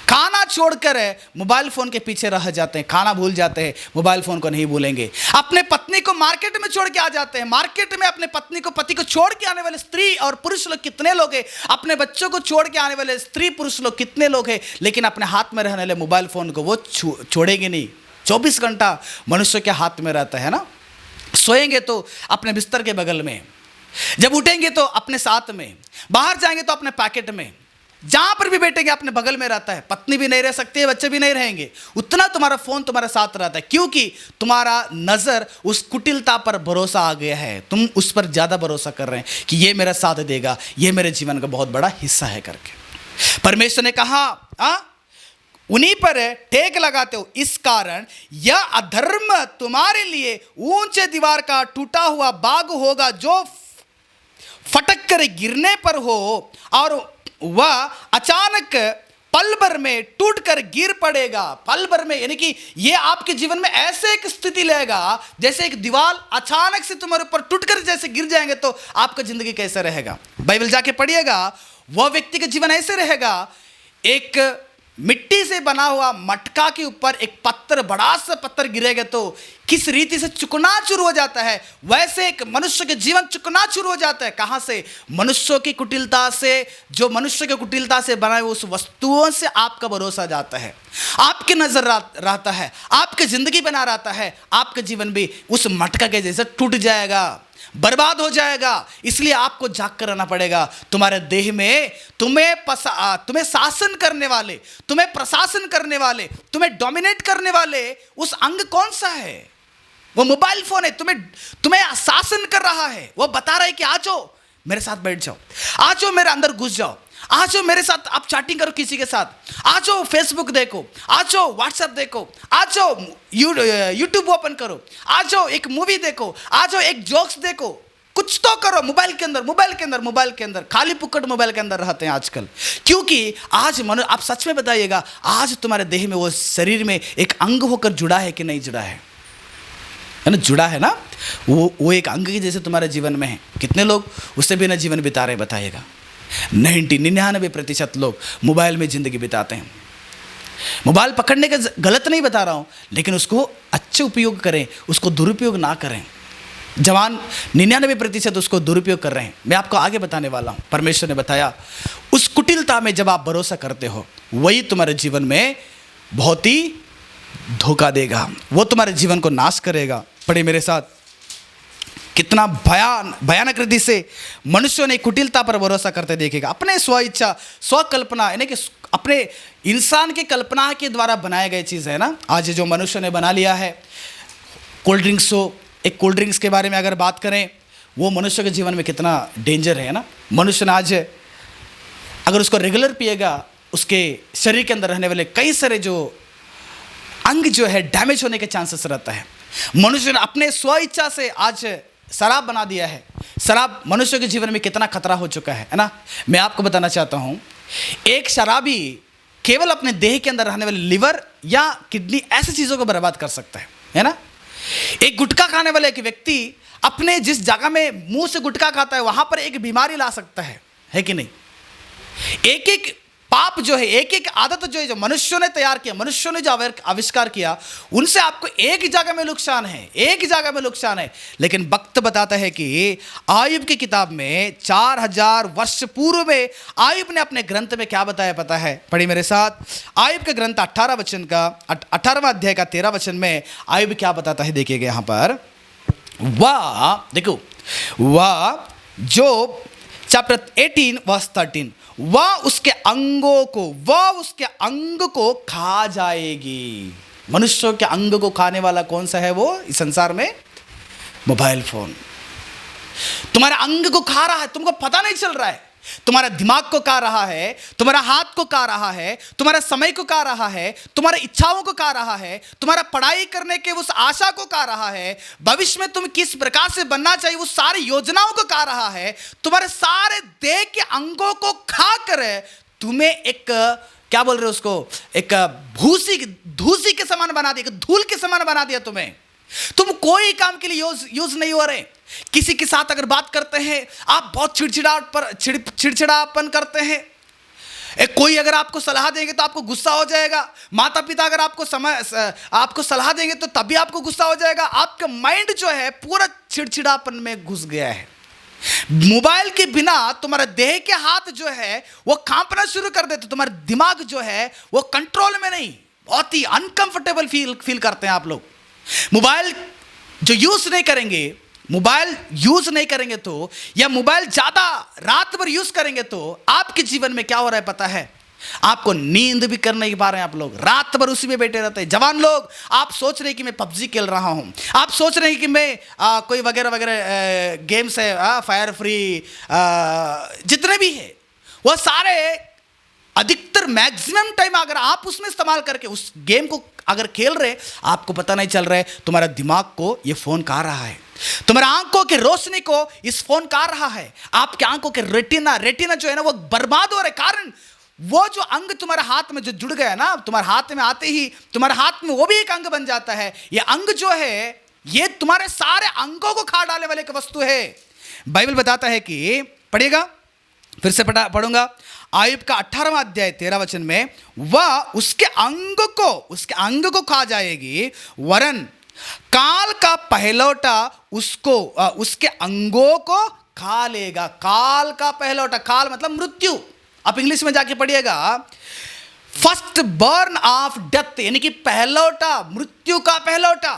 खाना छोड़कर मोबाइल फोन के पीछे रह जाते हैं, खाना भूल जाते हैं, मोबाइल फोन को नहीं भूलेंगे। अपने पत्नी को मार्केट में छोड़ के आ जाते हैं, मार्केट में अपने पत्नी को, पति को छोड़ के आने वाले स्त्री और पुरुष लोग कितने लोग हैं, अपने बच्चों को छोड़ के आने वाले स्त्री पुरुष लोग कितने लोग हैं, लेकिन अपने हाथ में रहने वाले मोबाइल फोन को वो छोड़ेंगे नहीं। 24 घंटा मनुष्य के हाथ में रहता है ना। सोएंगे तो अपने बिस्तर के बगल में, जब उठेंगे तो अपने साथ में, बाहर जाएंगे तो अपने पैकेट में, जहां पर भी बैठेंगे अपने बगल में रहता है। पत्नी भी नहीं रह सकती है, बच्चे भी नहीं रहेंगे, उतना तुम्हारा फोन तुम्हारे साथ रहता है, क्योंकि तुम्हारा नजर उस कुटिलता पर भरोसा आ गया है। तुम उस पर ज्यादा भरोसा कर रहे हैं कि ये मेरा साथ देगा, ये मेरे जीवन का बहुत बड़ा हिस्सा है करके। परमेश्वर ने कहा उन्हीं पर टेक लगाते हो, इस कारण यह अधर्म तुम्हारे लिए ऊंचे दीवार का टूटा हुआ बाग होगा, जो फटक कर गिरने पर हो और वह अचानक पल भर में टूट कर गिर पड़ेगा। पल भर में, यानी कि ये आपके जीवन में ऐसे एक स्थिति लेगा जैसे एक दीवार अचानक से तुम्हारे ऊपर टूट कर जैसे गिर जाएंगे, तो आपका जिंदगी कैसे रहेगा? बाइबल जाके पढ़िएगा, वह व्यक्ति का जीवन ऐसे रहेगा, एक मिट्टी से बना हुआ मटका के ऊपर एक पत्थर, बड़ा सा पत्थर गिरेगा तो किस रीति से चुकनाचूर हो जाता है, वैसे एक मनुष्य के जीवन चुकनाचूर हो जाता है। कहां से? मनुष्यों की कुटिलता से, जो मनुष्य की कुटिलता से बनाए उस वस्तुओं से आपका भरोसा जाता है, आपके नजर रहता है, आपकी जिंदगी बना रहता है, आपका जीवन भी उस मटका के जैसे टूट जाएगा, बर्बाद हो जाएगा। इसलिए आपको जाग कर रहना पड़ेगा। तुम्हारे देह में तुम्हें शासन करने वाले, तुम्हें प्रशासन करने वाले, तुम्हें डोमिनेट करने वाले उस अंग कौन सा है? वो मोबाइल फोन है। तुम्हें शासन कर रहा है। वो बता रहा है कि आ जाओ मेरे साथ बैठ जाओ, आ जाओ मेरे अंदर घुस जाओ, आ जाओ मेरे साथ आप चैटिंग करो किसी के साथ, आ जाओ फेसबुक देखो, आ जाओ व्हाट्सएप देखो, आ जाओ यूट्यूब ओपन करो, आ जाओ एक मूवी देखो, आ जाओ एक जोक्स देखो, कुछ तो करो। मोबाइल के अंदर खाली पुक्कड़ मोबाइल के अंदर रहते हैं आजकल। क्योंकि आज आप सच में बताइएगा, आज तुम्हारे देह में, वो शरीर में एक अंग होकर जुड़ा है कि नहीं जुड़ा है ना? जुड़ा है ना? वो एक अंग की जैसे तुम्हारे जीवन में है। कितने लोग उससे बिना जीवन बिता रहे बताइएगा? 99% लोग मोबाइल में ज़िंदगी बिताते हैं। मोबाइल पकड़ने का गलत नहीं बता रहा हूँ, लेकिन उसको अच्छे उपयोग करें, उसको दुरुपयोग ना करें। जवान 99% उसको दुरुपयोग कर रहे हैं। मैं आपको आगे बताने वाला हूँ। परमेश्वर ने बताया, उस कुटिलता में जब आप भरोसा करते हो, वही तुम्हारे जीवन में बहुत ही धोखा देगा, वो तुम्हारे जीवन को नाश करेगा। पढ़े मेरे साथ, कितना भयानक रीति से मनुष्यों ने कुटिलता पर भरोसा करते देखेगा। अपने स्व इच्छा, स्वकल्पना, यानी कि अपने इंसान की कल्पना के द्वारा बनाए गए चीज़ है ना, आज जो मनुष्य ने बना लिया है। कोल्ड ड्रिंक्स हो, एक कोल्ड ड्रिंक्स के बारे में अगर बात करें, वो मनुष्य के जीवन में कितना डेंजर है ना। मनुष्य ने आज अगर उसको रेगुलर पिएगा, उसके शरीर के अंदर रहने वाले कई सारे जो अंग जो है डैमेज होने के चांसेस रहता है। मनुष्य ने अपने स्व इच्छा से आज शराब बना दिया है। शराब मनुष्य के जीवन में कितना खतरा हो चुका है ना। मैं आपको बताना चाहता हूँ, एक शराबी केवल अपने देह के अंदर रहने वाले लिवर या किडनी ऐसी चीज़ों को बर्बाद कर सकता है ना। एक गुटखा खाने वाले एक व्यक्ति अपने जिस जगह में मुंह से गुटखा खाता है, वहां पर एक बीमारी ला सकता है कि नहीं? एक एक पाप जो है, एक एक आदत जो है, जो मनुष्यों ने तैयार किया, मनुष्यों ने जो आविष्कार किया, उनसे आपको एक ही जगह में नुकसान है, एक ही जगह में नुकसान है। लेकिन वक्त बताता है कि आयुब की किताब में 4000 वर्ष पूर्व में आयुब ने अपने ग्रंथ में क्या बताया पता है? पढ़ी मेरे साथ, आयुब के ग्रंथ 18वां अध्याय का 13 वचन में आयुब क्या बताता है, देखिएगा यहाँ पर। वह देखो, वह जो चैप्टर 18 वर्स 13, वह उसके अंग को खा जाएगी। मनुष्यों के अंग को खाने वाला कौन सा है? वो इस संसार में मोबाइल फोन तुम्हारे अंग को खा रहा है, तुमको पता नहीं चल रहा है। तुम्हारा दिमाग को खा रहा है, तुम्हारा हाथ को खा रहा है, तुम्हारा समय को खा रहा है, तुम्हारी इच्छाओं को खा रहा है, तुम्हारा पढ़ाई करने के उस आशा को खा रहा है, भविष्य में तुम किस प्रकार से बनना चाहिए उस सारी योजनाओं को खा रहा है। तुम्हारे सारे देह के अंगों को खा कर तुम्हें एक क्या बोल रहे हो उसको, एक धूसी के समान बना दिया, धूल के समान बना दिया तुम्हें। तुम कोई काम के लिए यूज नहीं हो रहे। किसी के साथ अगर बात करते हैं, आप बहुत चिड़चिड़ापन करते हैं। कोई अगर आपको सलाह देंगे तो आपको गुस्सा हो जाएगा। माता पिता अगर आपको सलाह देंगे तो तभी आपको गुस्सा हो जाएगा। आपका माइंड जो है पूरा चिड़चिड़ापन में घुस गया है। मोबाइल के बिना तुम्हारा देह के हाथ जो है वो कांपना शुरू कर देते। तुम्हारा दिमाग जो है वो कंट्रोल में नहीं, बहुत ही अनकंफर्टेबल फील करते हैं आप लोग। मोबाइल यूज नहीं करेंगे तो, या मोबाइल ज्यादा रात भर यूज करेंगे तो आपके जीवन में क्या हो रहा है पता है? आपको नींद भी कर नहीं पा रहे हैं। आप लोग रात भर उसी में बैठे रहते हैं। जवान लोग, आप सोच रहे हैं कि मैं पबजी खेल रहा हूं, आप सोच रहे हैं कि मैं कोई वगैरह वगैरह गेम्स है, फायर फ्री जितने भी है वो सारे अधिकतर मैक्सिमम टाइम अगर आप उसमें इस्तेमाल करके उस गेम को अगर खेल रहे, आपको पता नहीं चल रहा है तुम्हारा दिमाग को ये फोन खा रहा है, तुम्हारा आंखों की रोशनी को इस फोन खा रहा है, आपके आंखों के रेटिना जो है ना वो बर्बाद हो रहे। कारण वो जो अंग तुम्हारे हाथ में जो जुड़ गया ना, तुम्हारे हाथ में आते ही तुम्हारे हाथ में वो भी एक अंग बन जाता है। ये अंग जो है ये तुम्हारे सारे अंगों को खा डालने वाले एक वस्तु है। बाइबल बताता है कि, पढ़िएगा, फिर से पढ़ूंगा, आयुब का 18वां अध्याय 13 वचन में, वह उसके अंग को खा जाएगी, वरन काल का पहलौटा उसके अंगों को खा लेगा। काल का पहलौटा, काल मतलब मृत्यु। आप इंग्लिश में जाके पढ़िएगा, फर्स्ट बर्न ऑफ डेथ, यानी कि पहलौटा, मृत्यु का पहलौटा।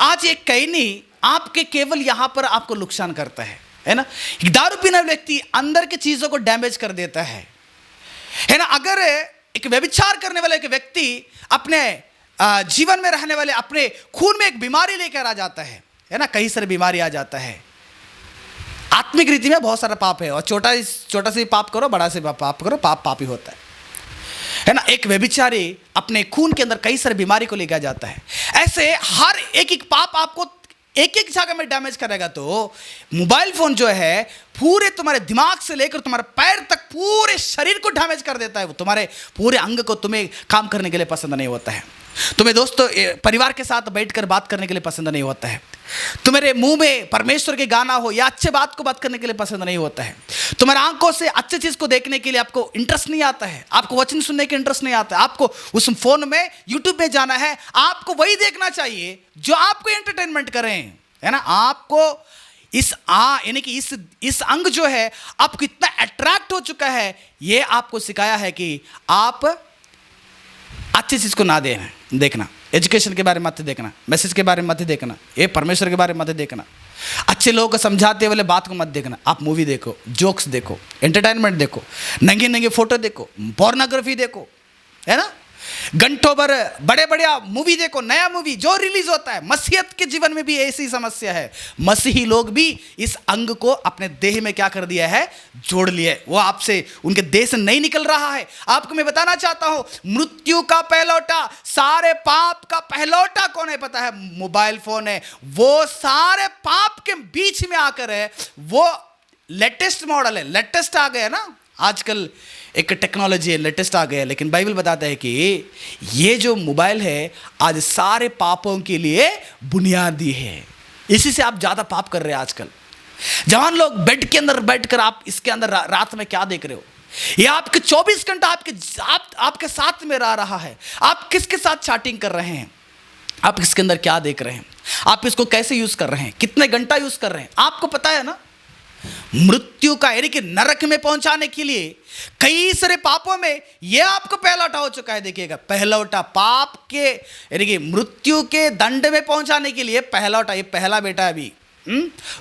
आज एक कैनी आपके केवल यहां पर आपको नुकसान करता है ना। दारू पीने व्यक्ति अंदर की चीजों को डैमेज कर देता है ना। अगर एक व्यभिचार करने वाले एक व्यक्ति अपने जीवन में रहने वाले अपने खून में एक बीमारी लेकर आ जाता है ना, कई सारी बीमारी आ जाता है। आत्मिक रीति में बहुत सारा पाप है, और छोटा से पाप करो, बड़ा से पाप करो, पाप ही होता है ना। एक व्यभिचारी अपने खून के अंदर कई सारी बीमारी को लेकर जाता है। ऐसे हर एक पाप आपको एक जगह में डैमेज करेगा। तो मोबाइल फोन जो है पूरे तुम्हारे दिमाग से लेकर तुम्हारे पैर तक पूरे शरीर को डैमेज कर देता है। वो तुम्हारे पूरे अंग को तुम्हें काम करने के लिए पसंद नहीं होता है। तुम्हें दोस्तों परिवार के साथ बैठकर बात करने के लिए पसंद नहीं होता है। तुम्हारे मुंह में परमेश्वर के गाना हो या अच्छे बात को बात करने के लिए पसंद नहीं होता है। तुम्हारे आंखों से अच्छी चीज को देखने के लिए आपको इंटरेस्ट नहीं आता है। आपको वचन सुनने के इंटरेस्ट नहीं आता है। आपको उस फोन में यूट्यूब में जाना है, आपको वही देखना चाहिए जो आपको एंटरटेनमेंट करें, है ना। आपको यानी कि इस अंग जो है आपको इतना अट्रैक्ट हो चुका है, ये आपको सिखाया है कि आप अच्छी चीज को ना देखना, एजुकेशन के बारे में मत देखना, मैसेज के बारे में मत देखना, ये परमेश्वर के बारे में मत देखना, अच्छे लोगों को समझाते वाले बात को मत देखना। आप मूवी देखो, जोक्स देखो, एंटरटेनमेंट देखो, नंगे नंगे फोटो देखो, पोर्नोग्राफी देखो, है ना। घंटों भर बड़े मूवी देखो, नया मूवी जो रिलीज होता है। मसीहत के जीवन में भी ऐसी समस्या है। मसीही लोग भी इस अंग को अपने देह में क्या कर दिया है, जोड़ लिया है। वो आपसे, उनके देह से नहीं निकल रहा है। आपको मैं बताना चाहता हूं, मृत्यु का पहलौटा, सारे पाप का पहलौटा कौन है पता है? मोबाइल फोन है। वो सारे पाप के बीच में आकर है, वो लेटेस्ट मॉडल है, लेटेस्ट आ गया ना। आजकल एक टेक्नोलॉजी है, लेटेस्ट आ गया, लेकिन बाइबल बताता है कि ये जो मोबाइल है आज सारे पापों के लिए बुनियादी है। इसी से आप ज्यादा पाप कर रहे हैं आजकल। जवान लोग बेड के अंदर बैठकर आप इसके अंदर रात में क्या देख रहे हो? ये आपके 24 घंटा आपके साथ में रहा है। आप किसके साथ चैटिंग कर रहे हैं? आप इसके अंदर क्या देख रहे हैं? आप इसको कैसे यूज कर रहे हैं? कितने घंटा यूज कर रहे हैं? आपको पता है ना। मृत्यु का यानी कि नरक में पहुंचाने के लिए कई सारे पापों में यह आपको पहलौटा हो चुका है। देखिएगा, पहलौटा पाप के यानी कि मृत्यु के दंड में पहुंचाने के लिए पहलौटा, ये पहला बेटा है अभी।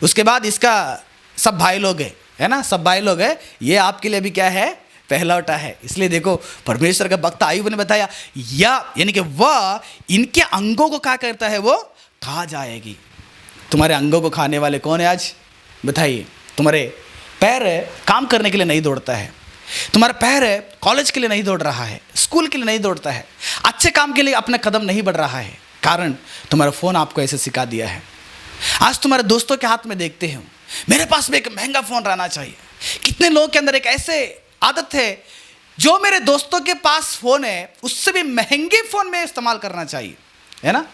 उसके बाद इसका सब भाई लोग है ना, सब भाई लोग है। ये आपके लिए भी क्या है, पहलौटा है। इसलिए देखो, परमेश्वर का भक्त आयुब ने बताया, यानी कि वह इनके अंगों को क्या करता है, वो खा जाएगी। तुम्हारे अंगों को खाने वाले कौन है आज बताइए? तुम्हारे पैर काम करने के लिए नहीं दौड़ता है, तुम्हारा पैर कॉलेज के लिए नहीं दौड़ रहा है, स्कूल के लिए नहीं दौड़ता है, अच्छे काम के लिए अपना कदम नहीं बढ़ रहा है, कारण तुम्हारा फोन आपको ऐसे सिखा दिया है। आज तुम्हारे दोस्तों के हाथ में देखते हो, मेरे पास भी एक महंगा फोन रहना चाहिए। कितने लोगों के अंदर एक ऐसे आदत है, जो मेरे दोस्तों के पास फोन है उससे भी महंगे फोन में इस्तेमाल करना चाहिए, है ना।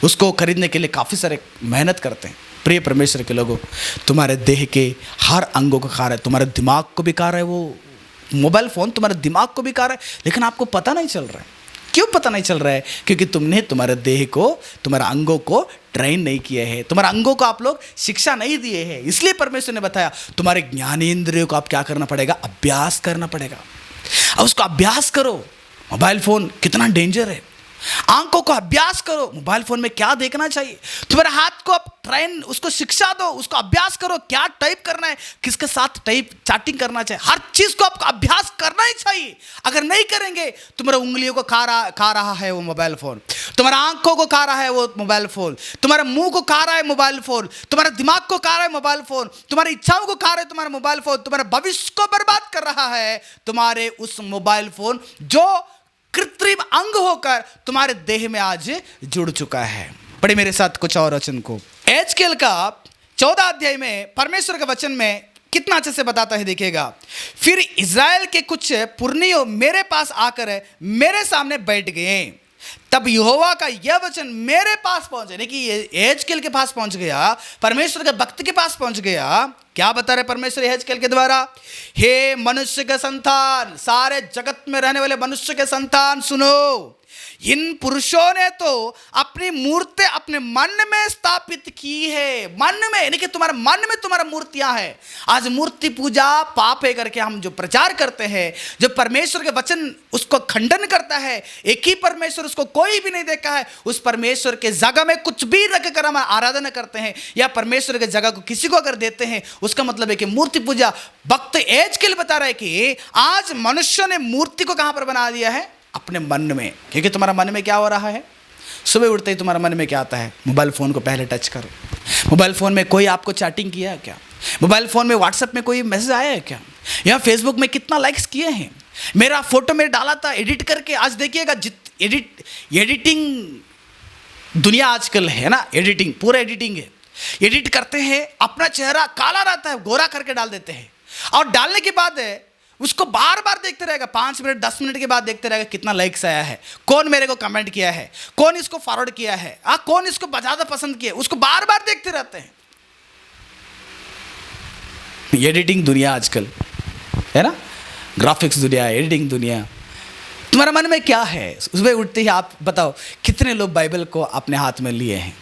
उसको खरीदने के लिए काफी सारे मेहनत करते हैं। प्रिय परमेश्वर के लोगों, तुम्हारे देह के हर अंगों को खा रहा है, तुम्हारे दिमाग को भी खा रहा है वो मोबाइल फोन, तुम्हारे दिमाग को भी खा रहा है, लेकिन आपको पता नहीं चल रहा है। क्यों पता नहीं चल रहा है? क्योंकि तुमने तुम्हारे देह को, तुम्हारे अंगों को ट्रेन नहीं किया है, तुम्हारे अंगों को आप लोग शिक्षा नहीं दिए हैं। इसलिए परमेश्वर ने बताया तुम्हारे ज्ञानेंद्रियों को आप क्या करना पड़ेगा, अभ्यास करना पड़ेगा। अब उसको अभ्यास करो। मोबाइल फोन कितना डेंजर है, आंखों को अभ्यास करो। मोबाइल फोन में क्या देखना चाहिए, तुम्हारे हाथ को आप ट्रेन, उसको शिक्षा दो, उसको अभ्यास करो, क्या टाइप करना है, किसके साथ टाइप चैटिंग करना चाहिए, हर चीज को आपको अभ्यास करना ही चाहिए। अगर नहीं करेंगे, तुम्हारे उंगलियों को खा रहा है वो मोबाइल फोन, तुम्हारे आंखों को खा रहा है वो मोबाइल फोन, तुम्हारे मुंह को खा रहा है मोबाइल फोन, तुम्हारे दिमाग को खा रहा है मोबाइल फोन, तुम्हारी इच्छाओं को खा रहा है तुम्हारा मोबाइल फोन, तुम्हारे भविष्य को बर्बाद कर रहा है तुम्हारे उस मोबाइल फोन, जो कृत्रिम अंग होकर तुम्हारे देह में आज जुड़ चुका है। पढ़े मेरे साथ कुछ और वचन को। एजकेल का 14 अध्याय में परमेश्वर के वचन में कितना अच्छे से बताता है, देखिएगा। फिर इज़राइल के कुछ पुरनियों मेरे पास आकर मेरे सामने बैठ गए। तब यहोवा का यह वचन मेरे पास पहुंचे, यानी कि एहजकेल के पास पहुंच गया, परमेश्वर के भक्त के पास पहुंच गया। क्या बता रहे परमेश्वर एहजकेल के द्वारा? हे मनुष्य के संतान, सारे जगत में रहने वाले मनुष्य के संतान सुनो, इन पुरुषों ने तो अपनी मूर्ति अपने मन में स्थापित की है। मन में, यानी कि तुम्हारे मन में तुम्हारा मूर्तियां हैं। आज मूर्ति पूजा पाप है करके हम जो प्रचार करते हैं, जो परमेश्वर के वचन उसको खंडन करता है, एक ही परमेश्वर, उसको कोई भी नहीं देखा है, उस परमेश्वर के जगह में कुछ भी रख कर हम आराधना करते हैं या परमेश्वर के जगह को किसी को अगर देते हैं, उसका मतलब है कि मूर्ति पूजा। भक्त एहजकेल बता रहा है कि आज मनुष्य ने मूर्ति को कहां पर बना दिया है? अपने मन में। क्योंकि तुम्हारा मन में क्या हो रहा है? सुबह उठते ही तुम्हारा मन में क्या आता है? मोबाइल फ़ोन को पहले टच करो। मोबाइल फ़ोन में कोई आपको चैटिंग किया है क्या? मोबाइल फ़ोन में व्हाट्सएप में कोई मैसेज आया है क्या? या फेसबुक में कितना लाइक्स किए हैं? मेरा फोटो में डाला था एडिट करके, आज देखिएगा एडिटिंग दुनिया आजकल है ना, एडिटिंग पूरा एडिटिंग है। एडिट करते हैं, अपना चेहरा काला रहता है गोरा करके डाल देते हैं, और डालने के बाद उसको बार बार देखते रहेगा, 5 मिनट 10 मिनट के बाद देखते रहेगा कितना लाइक्स आया है, कौन मेरे को कमेंट किया है, कौन इसको फॉरवर्ड किया है, कौन इसको ज़्यादा पसंद किया, उसको बार बार देखते रहते हैं। एडिटिंग दुनिया आजकल है ना, ग्राफिक्स दुनिया, एडिटिंग दुनिया। तुम्हारा मन में क्या है? सुबह उठते ही आप बताओ कितने लोग बाइबल को अपने हाथ में लिए हैं?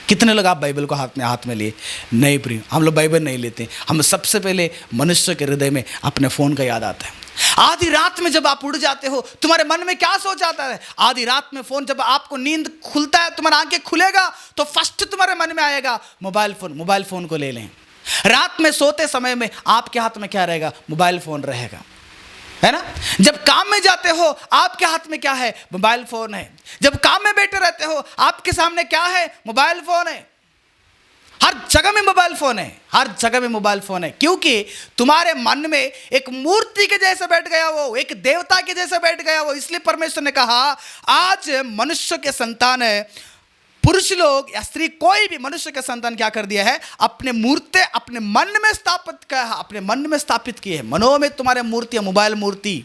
कितने लोग आप बाइबल को हाथ में लिए? नहीं प्रिय, हम लोग बाइबल नहीं लेते। हम सबसे पहले मनुष्य के हृदय में अपने फ़ोन का याद आता है। आधी रात में जब आप उड़ जाते हो, तुम्हारे मन में क्या सोच आता है? आधी रात में फ़ोन, जब आपको नींद खुलता है, तुम्हारा आंखें खुलेगा तो फर्स्ट तुम्हारे मन में आएगा मोबाइल फ़ोन। मोबाइल फ़ोन को ले लें। रात में सोते समय में आपके हाथ में क्या रहेगा? मोबाइल फ़ोन रहेगा, है ना। जब काम में जाते हो आपके हाथ में क्या है? मोबाइल फोन है। जब काम में बैठे रहते हो आपके सामने क्या है? मोबाइल फोन है। हर जगह में मोबाइल फोन है, हर जगह में मोबाइल फोन है। क्योंकि तुम्हारे मन में एक मूर्ति के जैसे बैठ गया वो, एक देवता के जैसे बैठ गया वो। इसलिए परमेश्वर ने कहा आज मनुष्य के संतान है, पुरुष लोग या स्त्री, कोई भी मनुष्य के संतान क्या कर दिया है? अपने मूर्ति अपने मन में स्थापित किया है, अपने मन में स्थापित किए है। मनो में तुम्हारे मूर्ति, मोबाइल मूर्ति,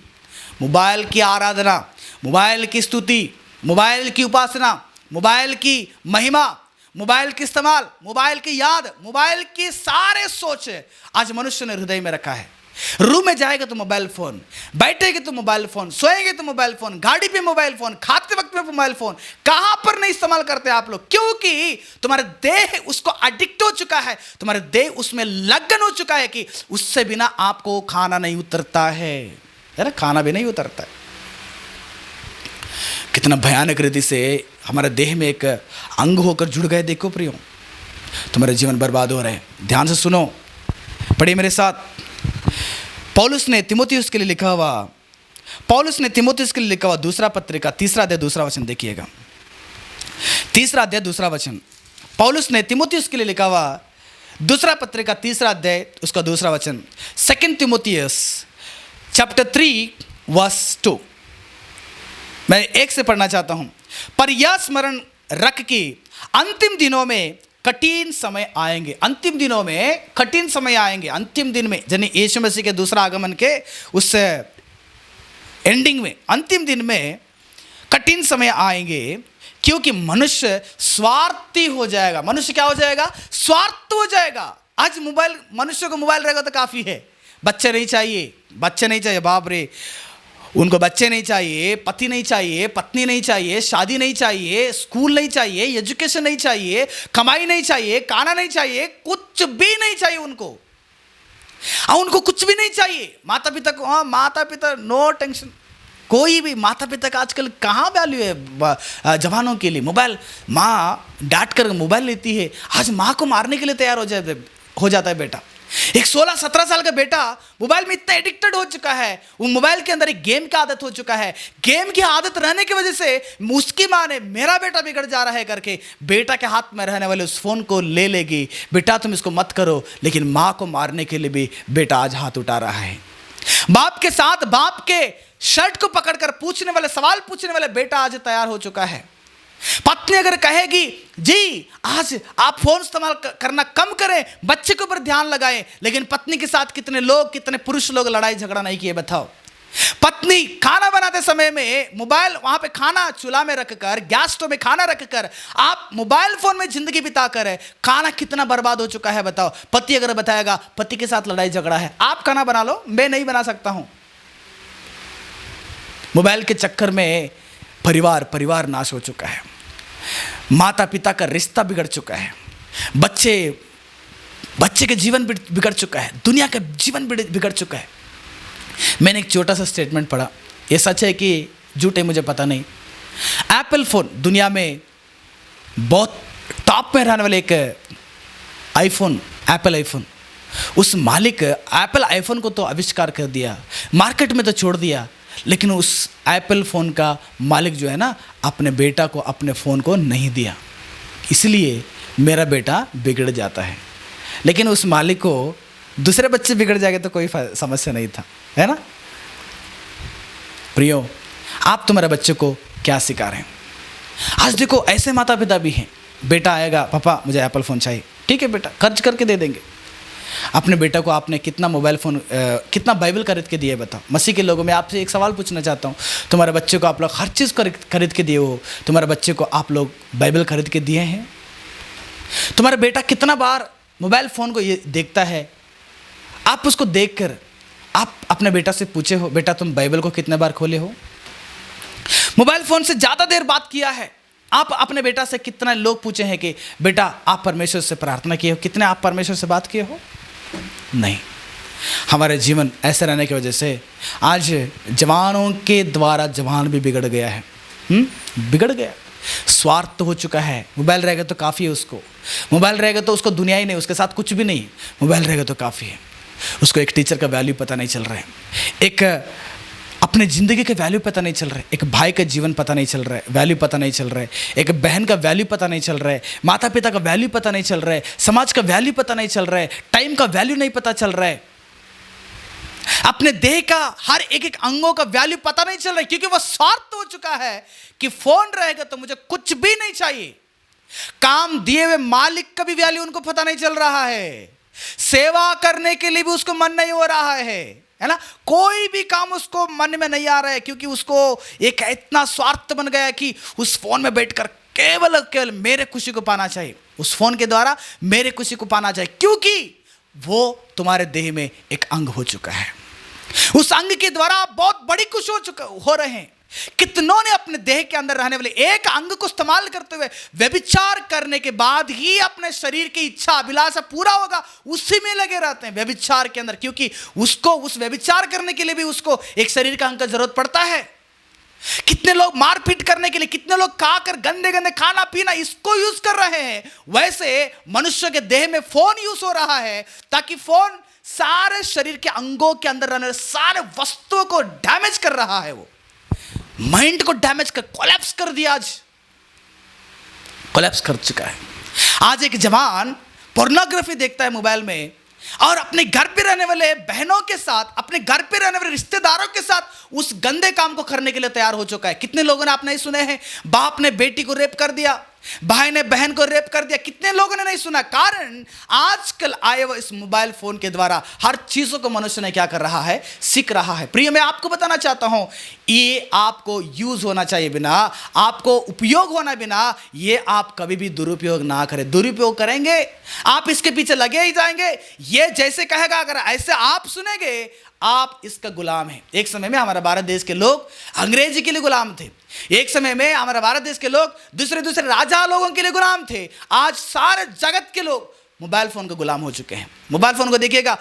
मोबाइल की आराधना, मोबाइल की स्तुति, मोबाइल की उपासना, मोबाइल की महिमा, मोबाइल की इस्तेमाल, मोबाइल की याद, मोबाइल की सारे सोच आज मनुष्य ने हृदय में रखा है। रूम में जाएगा तो मोबाइल फोन, बैठेगे तो मोबाइल फोन, सोएंगे तो मोबाइल फोन, गाड़ी पे मोबाइल फोन, खाते वक्त में मोबाइल फोन। कहां पर नहीं इस्तेमाल करते आप लोग? क्योंकि तुम्हारा देह उसको एडिक्ट हो चुका है, तुम्हारा देह उसमें लगन हो चुका है कि उससे बिना आपको खाना नहीं उतरता है ना, खाना भी नहीं उतरता है। कितना भयानक रीति से हमारे देह में एक अंग होकर जुड़ गए। देखो प्रियो, तुम्हारे जीवन बर्बाद हो रहे हैं। ध्यान से सुनो, पढ़िए मेरे साथ। पौलुस ने तीमुथियुस के लिए लिखा हुआ, पौलुस ने तीमुथियुस के लिए लिखा हुआ दूसरा पत्रिका 3 अध्याय 2 वचन देखिएगा। 3 अध्याय 2 वचन, पौलुस ने तीमुथियुस के लिए लिखा हुआ दूसरा पत्रिका 3 अध्याय उसका 2 वचन, 2 तीमुथियुस चैप्टर 3 वर्स 2। मैं 1 से पढ़ना चाहता हूं। पर यह स्मरण रख कि अंतिम दिनों में कठिन समय आएंगे। अंतिम दिनों में कठिन समय आएंगे। अंतिम दिन में, यानी यीशु मसीह के दूसरा आगमन के उस एंडिंग में, अंतिम दिन में कठिन समय आएंगे, क्योंकि मनुष्य स्वार्थी हो जाएगा। मनुष्य क्या हो जाएगा? स्वार्थ हो जाएगा। आज मोबाइल, मनुष्य को मोबाइल रहेगा तो काफ़ी है। बच्चे नहीं चाहिए, बच्चे नहीं चाहिए, बाप रे, उनको बच्चे नहीं चाहिए, पति नहीं चाहिए, पत्नी नहीं चाहिए, शादी नहीं चाहिए, स्कूल नहीं चाहिए, एजुकेशन नहीं चाहिए, कमाई नहीं चाहिए, खाना नहीं चाहिए, कुछ भी नहीं चाहिए उनको। उनको कुछ भी नहीं चाहिए। माता पिता को, हाँ माता पिता नो टेंशन। कोई भी माता पिता का आजकल कहाँ वैल्यू है जवानों के लिए? मोबाइल, माँ डांट कर मोबाइल लेती है, आज माँ को मारने के लिए तैयार हो जाता है बेटा। एक 16-17 साल का बेटा मोबाइल में इतना एडिक्टेड हो चुका है, वो मोबाइल के अंदर एक गेम की आदत हो चुका है। गेम की आदत रहने की वजह से उसकी माँ ने मेरा बेटा बिगड़ जा रहा है करके बेटा के हाथ में रहने वाले उस फोन को ले लेगी। बेटा तुम इसको मत करो, लेकिन माँ को मारने के लिए भी बेटा आज हाथ उठा रहा है। बाप के साथ बाप के शर्ट को पकड़कर पूछने वाले, सवाल पूछने वाले बेटा आज तैयार हो चुका है। पत्नी अगर कहेगी जी आज आप फोन इस्तेमाल करना कम करें, बच्चे के ऊपर ध्यान लगाएं, लेकिन पत्नी के साथ कितने पुरुष लोग लड़ाई झगड़ा नहीं किए बताओ। पत्नी खाना बनाते समय में मोबाइल वहां पे खाना चूल्हा में रखकर, गैस स्टोव में खाना रखकर आप मोबाइल फोन में जिंदगी बिताकर है, खाना कितना बर्बाद हो चुका है बताओ। पति अगर बताएगा पति के साथ लड़ाई झगड़ा है, आप खाना बना लो, मैं नहीं बना सकता हूं। मोबाइल के चक्कर में परिवार नाश हो चुका है, माता पिता का रिश्ता बिगड़ चुका है, बच्चे के जीवन बिगड़ चुका है, दुनिया का जीवन बिगड़ चुका है। मैंने एक छोटा सा स्टेटमेंट पढ़ा, ये सच है कि झूठ है मुझे पता नहीं। एप्पल फ़ोन दुनिया में बहुत टॉप में रहने वाले एक आईफोन, एप्पल आईफोन, उस मालिक एप्पल आईफोन को तो आविष्कार कर दिया, मार्केट में तो छोड़ दिया, लेकिन उस एप्पल फ़ोन का मालिक जो है ना, अपने बेटा को अपने फ़ोन को नहीं दिया, इसलिए मेरा बेटा बिगड़ जाता है। लेकिन उस मालिक को दूसरे बच्चे बिगड़ जाएंगे तो कोई समस्या नहीं था, है ना। प्रियो, आप तुम्हारे बच्चे को क्या सिखा रहे हैं? आज देखो ऐसे माता पिता भी हैं, बेटा आएगा पापा मुझे एप्पल फ़ोन चाहिए, ठीक है बेटा खर्च करके दे देंगे। अपने बेटा को आपने कितना मोबाइल फ़ोन कितना बाइबल खरीद के दिए बताओ। मसीह के लोगों में आपसे एक सवाल पूछना चाहता हूँ, तुम्हारे बच्चे को आप लोग हर चीज़ खरीद के दिए हो, तुम्हारे बच्चे को आप लोग बाइबल खरीद के दिए हैं? तुम्हारा बेटा कितना बार मोबाइल फ़ोन को ये देखता है, आप उसको देखकर आप अपने बेटा से पूछे हो बेटा तुम बाइबल को कितने बार खोले हो? मोबाइल फ़ोन से ज़्यादा देर बात किया है आप अपने बेटा से? कितना लोग पूछे हैं कि बेटा आप परमेश्वर से प्रार्थना किए हो? कितने आप परमेश्वर से बात किए हो? नहीं। हमारे जीवन ऐसे रहने की वजह से आज जवानों के द्वारा जवान भी बिगड़ गया है, बिगड़ गया, स्वार्थ हो चुका है। मोबाइल रहेगा तो काफ़ी है उसको, मोबाइल रहेगा तो उसको दुनिया ही नहीं, उसके साथ कुछ भी नहीं, मोबाइल रहेगा तो काफ़ी है। उसको एक टीचर का वैल्यू पता नहीं चल रहा है, एक अपने ज़िंदगी के वैल्यू पता नहीं चल रहा है, एक भाई का जीवन पता नहीं चल रहा है, वैल्यू पता नहीं चल रहा है, एक बहन का वैल्यू पता नहीं चल रहा है, माता पिता का वैल्यू पता नहीं चल रहा है, समाज का वैल्यू पता नहीं चल रहा है, टाइम का वैल्यू नहीं पता चल रहा है, अपने देह का हर एक अंगों का वैल्यू पता नहीं चल रहा है, क्योंकि वह स्वार्थ हो चुका है कि फोन रहेगा तो मुझे कुछ भी नहीं चाहिए। काम दिए हुए मालिक का भी वैल्यू उनको पता नहीं चल रहा है, सेवा करने के लिए भी उसको मन नहीं हो रहा है ना, कोई भी काम उसको मन में नहीं आ रहा है, क्योंकि उसको एक इतना स्वार्थ बन गया है कि उस फोन में बैठकर केवल मेरे खुशी को पाना चाहिए, उस फोन के द्वारा मेरे खुशी को पाना चाहिए, क्योंकि वो तुम्हारे देह में एक अंग हो चुका है। उस अंग के द्वारा आप बहुत बड़ी खुश हो रहे हैं। कितनों ने अपने देह के अंदर रहने वाले एक अंग को इस्तेमाल करते हुए व्यभिचार करने के बाद ही अपने शरीर की इच्छा अभिलाषा पूरा होगा उसी में लगे रहते हैं, व्यभिचार के अंदर, क्योंकि उसको उस व्यभिचार करने के लिए भी उसको एक शरीर का अंग का जरूरत पड़ता है। कितने लोग मारपीट करने के लिए, कितने लोग खाकर गंदे गंदे खाना पीना इसको यूज कर रहे हैं, वैसे मनुष्य के देह में फोन यूज हो रहा है ताकि फोन सारे शरीर के अंगों के अंदर रहने सारे वस्तुओं को डैमेज कर रहा है, वो माइंड को डैमेज कर कोलैप्स कर दिया, आज कोलैप्स कर चुका है। आज एक जवान पोर्नोग्राफी देखता है मोबाइल में और अपने घर पे रहने वाले बहनों के साथ, अपने घर पे रहने वाले रिश्तेदारों के साथ उस गंदे काम को करने के लिए तैयार हो चुका है। कितने लोगों ने आप नहीं सुने हैं, बाप ने बेटी को रेप कर दिया, भाई ने बहन को रेप कर दिया, कितने लोगों ने नहीं सुना? कारण आजकल आए हुए इस मोबाइल फोन के द्वारा हर चीजों को मनुष्य ने क्या कर रहा है, सीख रहा है। प्रिय, मैं आपको बताना चाहता हूं, ये आपको यूज होना चाहिए बिना, आपको उपयोग होना बिना, ये आप कभी भी दुरुपयोग ना करें। दुरुपयोग करेंगे आप इसके पीछे लगे ही जाएंगे, ये जैसे कहेगा अगर ऐसे आप सुनेंगे आप इसका गुलाम हैं। एक समय में हमारा भारत देश के लोग अंग्रेजी के लिए गुलाम थे, एक समय में हमारा भारत देश के लोग दूसरे राजा लोगों के लिए गुलाम थे। आज सारे जगत के लोग मोबाइल फोन के गुलाम हो चुके हैं। मोबाइल फोन को देखिएगा,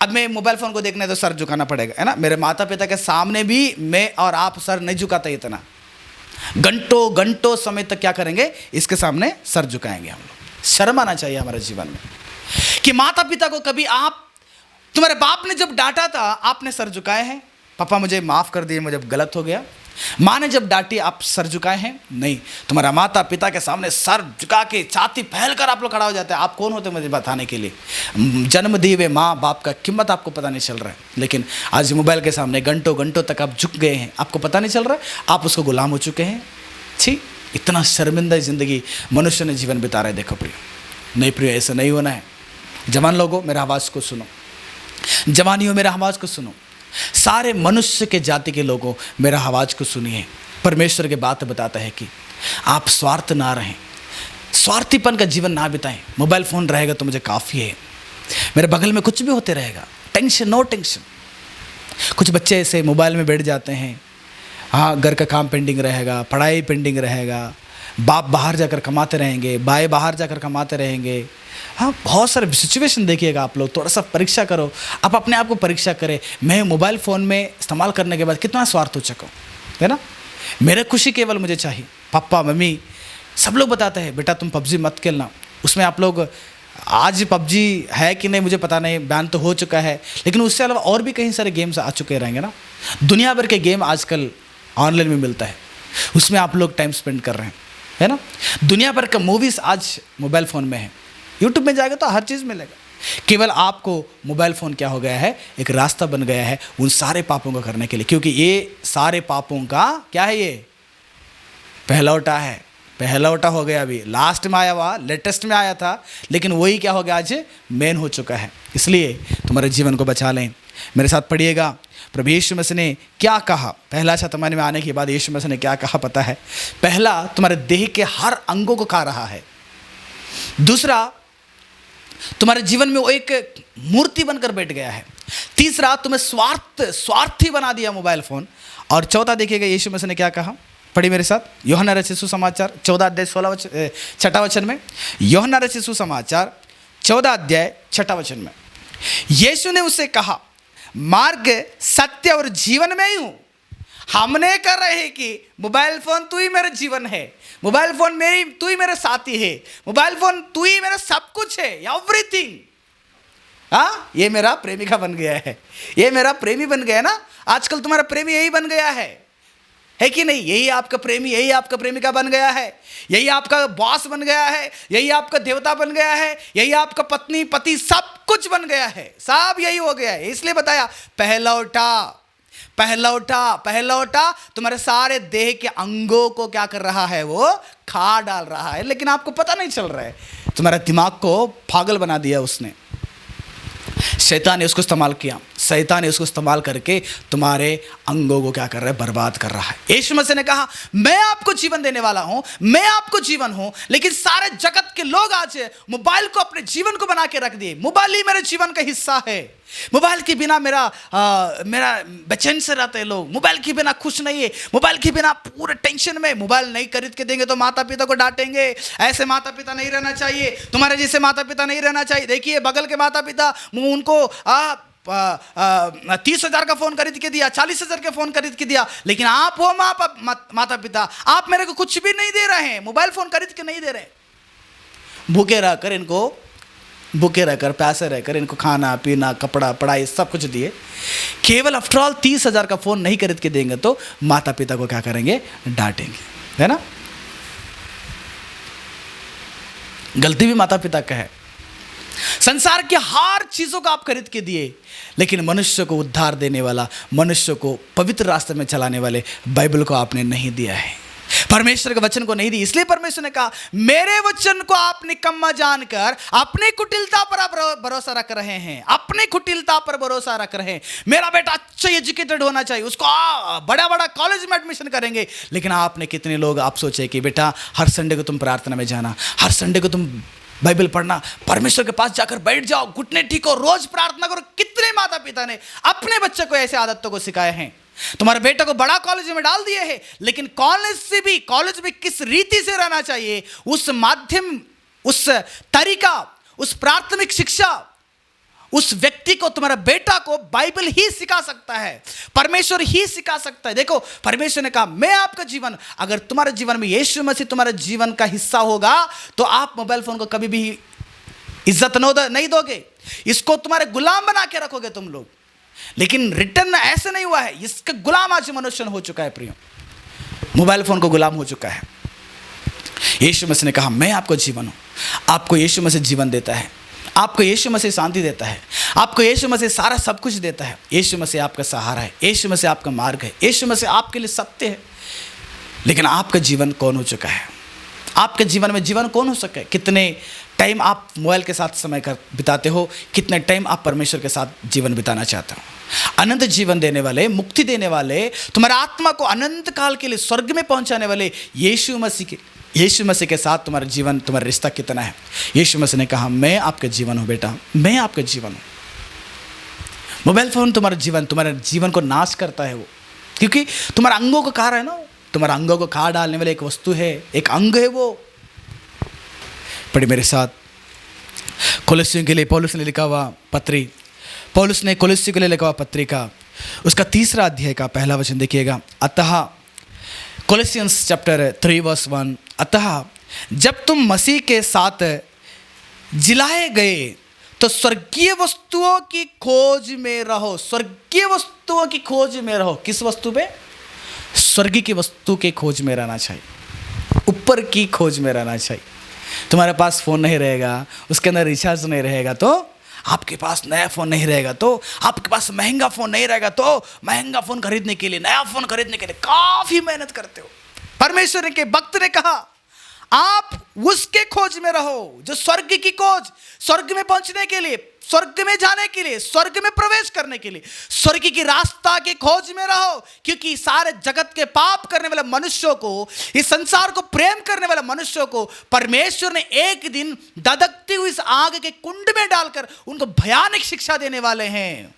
अब मैं मोबाइल फोन को देखने तो सर झुकाना पड़ेगा, है ना। मेरे माता पिता के सामने भी मैं और आप सर नहीं झुकाते, इतना घंटों समय तक क्या करेंगे, इसके सामने सर झुकाएंगे हम लोग। शर्म आना चाहिए हमारे जीवन में कि माता पिता को कभी आप, तुम्हारे बाप ने जब डांटा था आपने सर झुकाए हैं, पापा मुझे माफ़ कर दिए, मुझे गलत हो गया। माँ ने जब डांटी आप सर झुकाए हैं? नहीं। तुम्हारा माता पिता के सामने सर झुका के छाती फैल कर आप लोग खड़ा हो जाते हैं। आप कौन होते मुझे बताने के लिए? जन्म दिए हुए माँ बाप का कीमत आपको पता नहीं चल रहा है, लेकिन आज मोबाइल के सामने घंटों तक आप झुक गए हैं, आपको पता नहीं चल रहा है, आप उसको गुलाम हो चुके हैं। छी, इतना शर्मिंदा ज़िंदगी मनुष्य ने जीवन बिता रहा है। देखो प्रिय, नहीं प्रिय, ऐसा नहीं होना है। जवान लोगों, मेरा आवाज़ को सुनो। जवानियों, मेरा आवाज़ को सुनो। सारे मनुष्य के जाति के लोगों, मेरा आवाज़ को सुनिए। परमेश्वर की बात बताता है कि आप स्वार्थ ना रहें, स्वार्थीपन का जीवन ना बिताएं। मोबाइल फ़ोन रहेगा तो मुझे काफ़ी है, मेरे बगल में कुछ भी होते रहेगा, टेंशन, नो टेंशन। कुछ बच्चे ऐसे मोबाइल में बैठ जाते हैं, हाँ, घर का काम पेंडिंग रहेगा, पढ़ाई पेंडिंग रहेगा, बाप बाहर जाकर कमाते रहेंगे, भाई बाहर जाकर कमाते रहेंगे। हाँ, बहुत सारे सिचुएशन देखिएगा आप लोग, थोड़ा सा परीक्षा करो, आप अपने आप को परीक्षा करें। मैं मोबाइल फ़ोन में इस्तेमाल करने के बाद कितना स्वार्थ हो चुका हूँ, है ना। मेरा खुशी केवल मुझे चाहिए। पापा मम्मी सब लोग बताते हैं, बेटा तुम पबजी मत खेलना। उसमें आप लोग, आज पबजी है कि नहीं मुझे पता नहीं, बैन तो हो चुका है, लेकिन उससे अलावा और भी कई सारे गेम्स आ चुके रहेंगे ना। दुनिया भर के गेम आजकल ऑनलाइन में मिलता है, उसमें आप लोग टाइम स्पेंड कर रहे हैं, है ना। दुनिया भर का मूवीज़ आज मोबाइल फ़ोन में है, यूट्यूब में जाएगा तो हर चीज़ मिलेगा। केवल आपको मोबाइल फ़ोन क्या हो गया है, एक रास्ता बन गया है उन सारे पापों को करने के लिए, क्योंकि ये सारे पापों का क्या है, ये पहलौटा है। पहलौटा हो गया, अभी लास्ट में आया हुआ, लेटेस्ट में आया था, लेकिन वही क्या हो गया, आज मेन हो चुका है। इसलिए तुम्हारे जीवन को बचा लें। मेरे साथ पढ़िएगा, प्रभु यीशु मसीह ने क्या कहा। पहला शतमान में आने के बाद यीशु मसीह ने क्या कहा पता है। पहला, तुम्हारे देह के हर अंगों को खा रहा है। दूसरा, तुम्हारे जीवन में वो एक मूर्ति बनकर बैठ गया है। तीसरा, तुम्हें स्वार्थी बना दिया मोबाइल फ़ोन। और चौथा देखिएगा यीशु मसीह ने क्या कहा, पढ़िए मेरे साथ, यूहन्ना रचित सुसमाचार 14 अध्याय 6 वचन में। यूहन्ना रचित सुसमाचार 14 अध्याय 6 वचन में यीशु ने उससे कहा, मार्ग, सत्य और जीवन में ही हूँ। हमने कर रहे हैं कि मोबाइल फ़ोन तू ही मेरा जीवन है, मोबाइल फ़ोन मेरी, तू ही मेरा साथी है, मोबाइल फ़ोन तू ही मेरा सब कुछ है, एवरीथिंग। हाँ, ये मेरा प्रेमिका बन गया है, ये मेरा प्रेमी बन गया ना। आजकल तुम्हारा प्रेमी यही बन गया है कि नहीं। यही आपका प्रेमी, यही आपका प्रेमिका बन गया है, यही आपका बॉस बन गया है, यही आपका देवता बन गया है, यही आपका पत्नी पति सब कुछ बन गया है, सब यही हो गया है। इसलिए बताया, पहलौटा तुम्हारे सारे देह के अंगों को क्या कर रहा है, वो खा डाल रहा है, लेकिन आपको पता नहीं चल रहा है। तुम्हारे दिमाग को पागल बना दिया उसने, शैतान ने उसको इस्तेमाल किया। शैतान ने उसको इस्तेमाल करके तुम्हारे अंगों को क्या कर रहा है, बर्बाद कर रहा है। यीशु मसीह ने कहा, मैं आपको जीवन देने वाला हूं, मैं आपको जीवन हूं, लेकिन सारे जगत के लोग आज मोबाइल को अपने जीवन को बना के रख दिए। मोबाइल ही मेरे जीवन का हिस्सा है, मोबाइल के बिना मेरा बेचैन से रहते हैं लोग, मोबाइल के बिना खुश नहीं है, मोबाइल के बिना पूरे टेंशन में। मोबाइल नहीं खरीद के देंगे तो माता पिता को डांटेंगे, ऐसे माता पिता नहीं रहना चाहिए, तुम्हारे जैसे माता पिता नहीं रहना चाहिए। देखिए बगल के माता पिता, उनको 30,000 का फ़ोन खरीद के दिया, 40,000 का फ़ोन खरीद के दिया, लेकिन आप हो माता पिता, आप मेरे को कुछ भी नहीं दे रहे हैं, मोबाइल फ़ोन खरीद के नहीं दे रहे। भूखे रहकर प्यासे रहकर इनको खाना पीना कपड़ा पढ़ाई सब कुछ दिए, केवल आफ्टर ऑल 30,000 का फ़ोन नहीं खरीद के देंगे तो माता पिता को क्या करेंगे, डांटेंगे, है ना। गलती भी माता पिता का है। संसार की हर चीज़ों को आप खरीद के दिए, लेकिन मनुष्य को उद्धार देने वाला, मनुष्य को पवित्र रास्ते में चलाने वाले बाइबल को आपने नहीं दिया है, परमेश्वर के वचन को नहीं दी। इसलिए परमेश्वर ने कहा, मेरे वचन को आप निकम्मा जानकर अपनी कुटिलता पर आप भरोसा रख रहे हैं, अपनी कुटिलता पर भरोसा रख रहे हैं। मेरा बेटा अच्छा एजुकेटेड होना चाहिए, उसको बड़ा बड़ा कॉलेज में एडमिशन करेंगे, लेकिन आपने कितने लोग आप सोचे कि बेटा हर संडे को तुम प्रार्थना में जाना, हर संडे को तुम बाइबल पढ़ना, परमेश्वर के पास जाकर बैठ जाओ, घुटने टेको, रोज प्रार्थना करो। कितने माता पिता ने अपने बच्चे को ऐसे आदतों को सिखाए हैं। तुम्हारे बेटे को बड़ा कॉलेज में डाल दिए हैं, लेकिन कॉलेज में किस रीति से रहना चाहिए, उस माध्यम, उस तरीका, उस प्राथमिक शिक्षा, उस व्यक्ति को, तुम्हारा बेटा को बाइबल ही सिखा सकता है, परमेश्वर ही सिखा सकता है। देखो परमेश्वर ने कहा, मैं आपका जीवन, अगर तुम्हारे जीवन में यीशु मसीह तुम्हारे जीवन का हिस्सा होगा तो आप मोबाइल फोन को कभी भी इज्जत नहीं दोगे, इसको तुम्हारे गुलाम बना के रखोगे तुम लोग। लेकिन रिटर्न ऐसे नहीं हुआ है, इसका गुलाम आज मनुष्य हो चुका है प्रियो, मोबाइल फोन को गुलाम हो चुका है। यीशु मसीह ने कहा, मैं आपको जीवन हूं। आपको यीशु मसीह जीवन देता है, आपको यीशु मसीह शांति देता है, आपको यीशु मसीह सारा सब कुछ देता है। यीशु मसीह आपका सहारा है, यीशु मसीह आपका मार्ग है, यीशु मसीह आपके लिए सत्य है। लेकिन आपका जीवन कौन हो चुका है? आपके जीवन में जीवन कौन हो सके? कितने टाइम आप मोबाइल के साथ समय कर बिताते हो? कितने टाइम आप परमेश्वर के साथ जीवन बिताना चाहते हो? अनंत जीवन देने वाले, मुक्ति देने वाले, तुम्हारा आत्मा को अनंत काल के लिए स्वर्ग में पहुंचाने वाले यीशु मसीह के साथ तुम्हारा जीवन, तुम्हारा रिश्ता कितना है? यीशु मसीह ने कहा, मैं आपका जीवन हूं बेटा, मैं आपका जीवन हूं। मोबाइल फोन तुम्हारे जीवन को नाश करता है वो, क्योंकि तुम्हारे अंगों को खा रहा है ना, तुम्हारे अंगों को खा डालने वाले एक वस्तु है, एक अंग है वो। पढ़िए मेरे साथ, कोलोसियों के लिए पौलुस ने लिखा हुआ पत्री, पौलुस ने कोलोसियों के लिए लिखा हुआ पत्री का उसका 3 अध्याय का पहला वचन देखिएगा। अतः कोलोसियंस चैप्टर 3 वर्स 1, अतः जब तुम मसीह के साथ जिलाए गए तो स्वर्गीय वस्तुओं की खोज में रहो। स्वर्गीय वस्तुओं की खोज में रहो। किस वस्तु पे? स्वर्ग की वस्तु के खोज में रहना चाहिए, ऊपर की खोज में रहना चाहिए। तुम्हारे पास फ़ोन नहीं रहेगा, उसके अंदर रिचार्ज नहीं रहेगा, तो आपके पास नया फ़ोन नहीं रहेगा, तो आपके पास महंगा फ़ोन नहीं रहेगा, तो महंगा फ़ोन खरीदने के लिए, नया फ़ोन खरीदने के लिए काफ़ी मेहनत करते हो। परमेश्वर के भक्त ने कहा, आप उसके खोज में रहो जो स्वर्ग की खोज, स्वर्ग में पहुंचने के लिए, स्वर्ग में जाने के लिए, स्वर्ग में प्रवेश करने के लिए स्वर्ग की रास्ता के खोज में रहो। क्योंकि सारे जगत के पाप करने वाले मनुष्यों को, इस संसार को प्रेम करने वाले मनुष्यों को परमेश्वर ने एक दिन धधकती हुई इस आग के कुंड में डालकर उनको भयानक शिक्षा देने वाले हैं।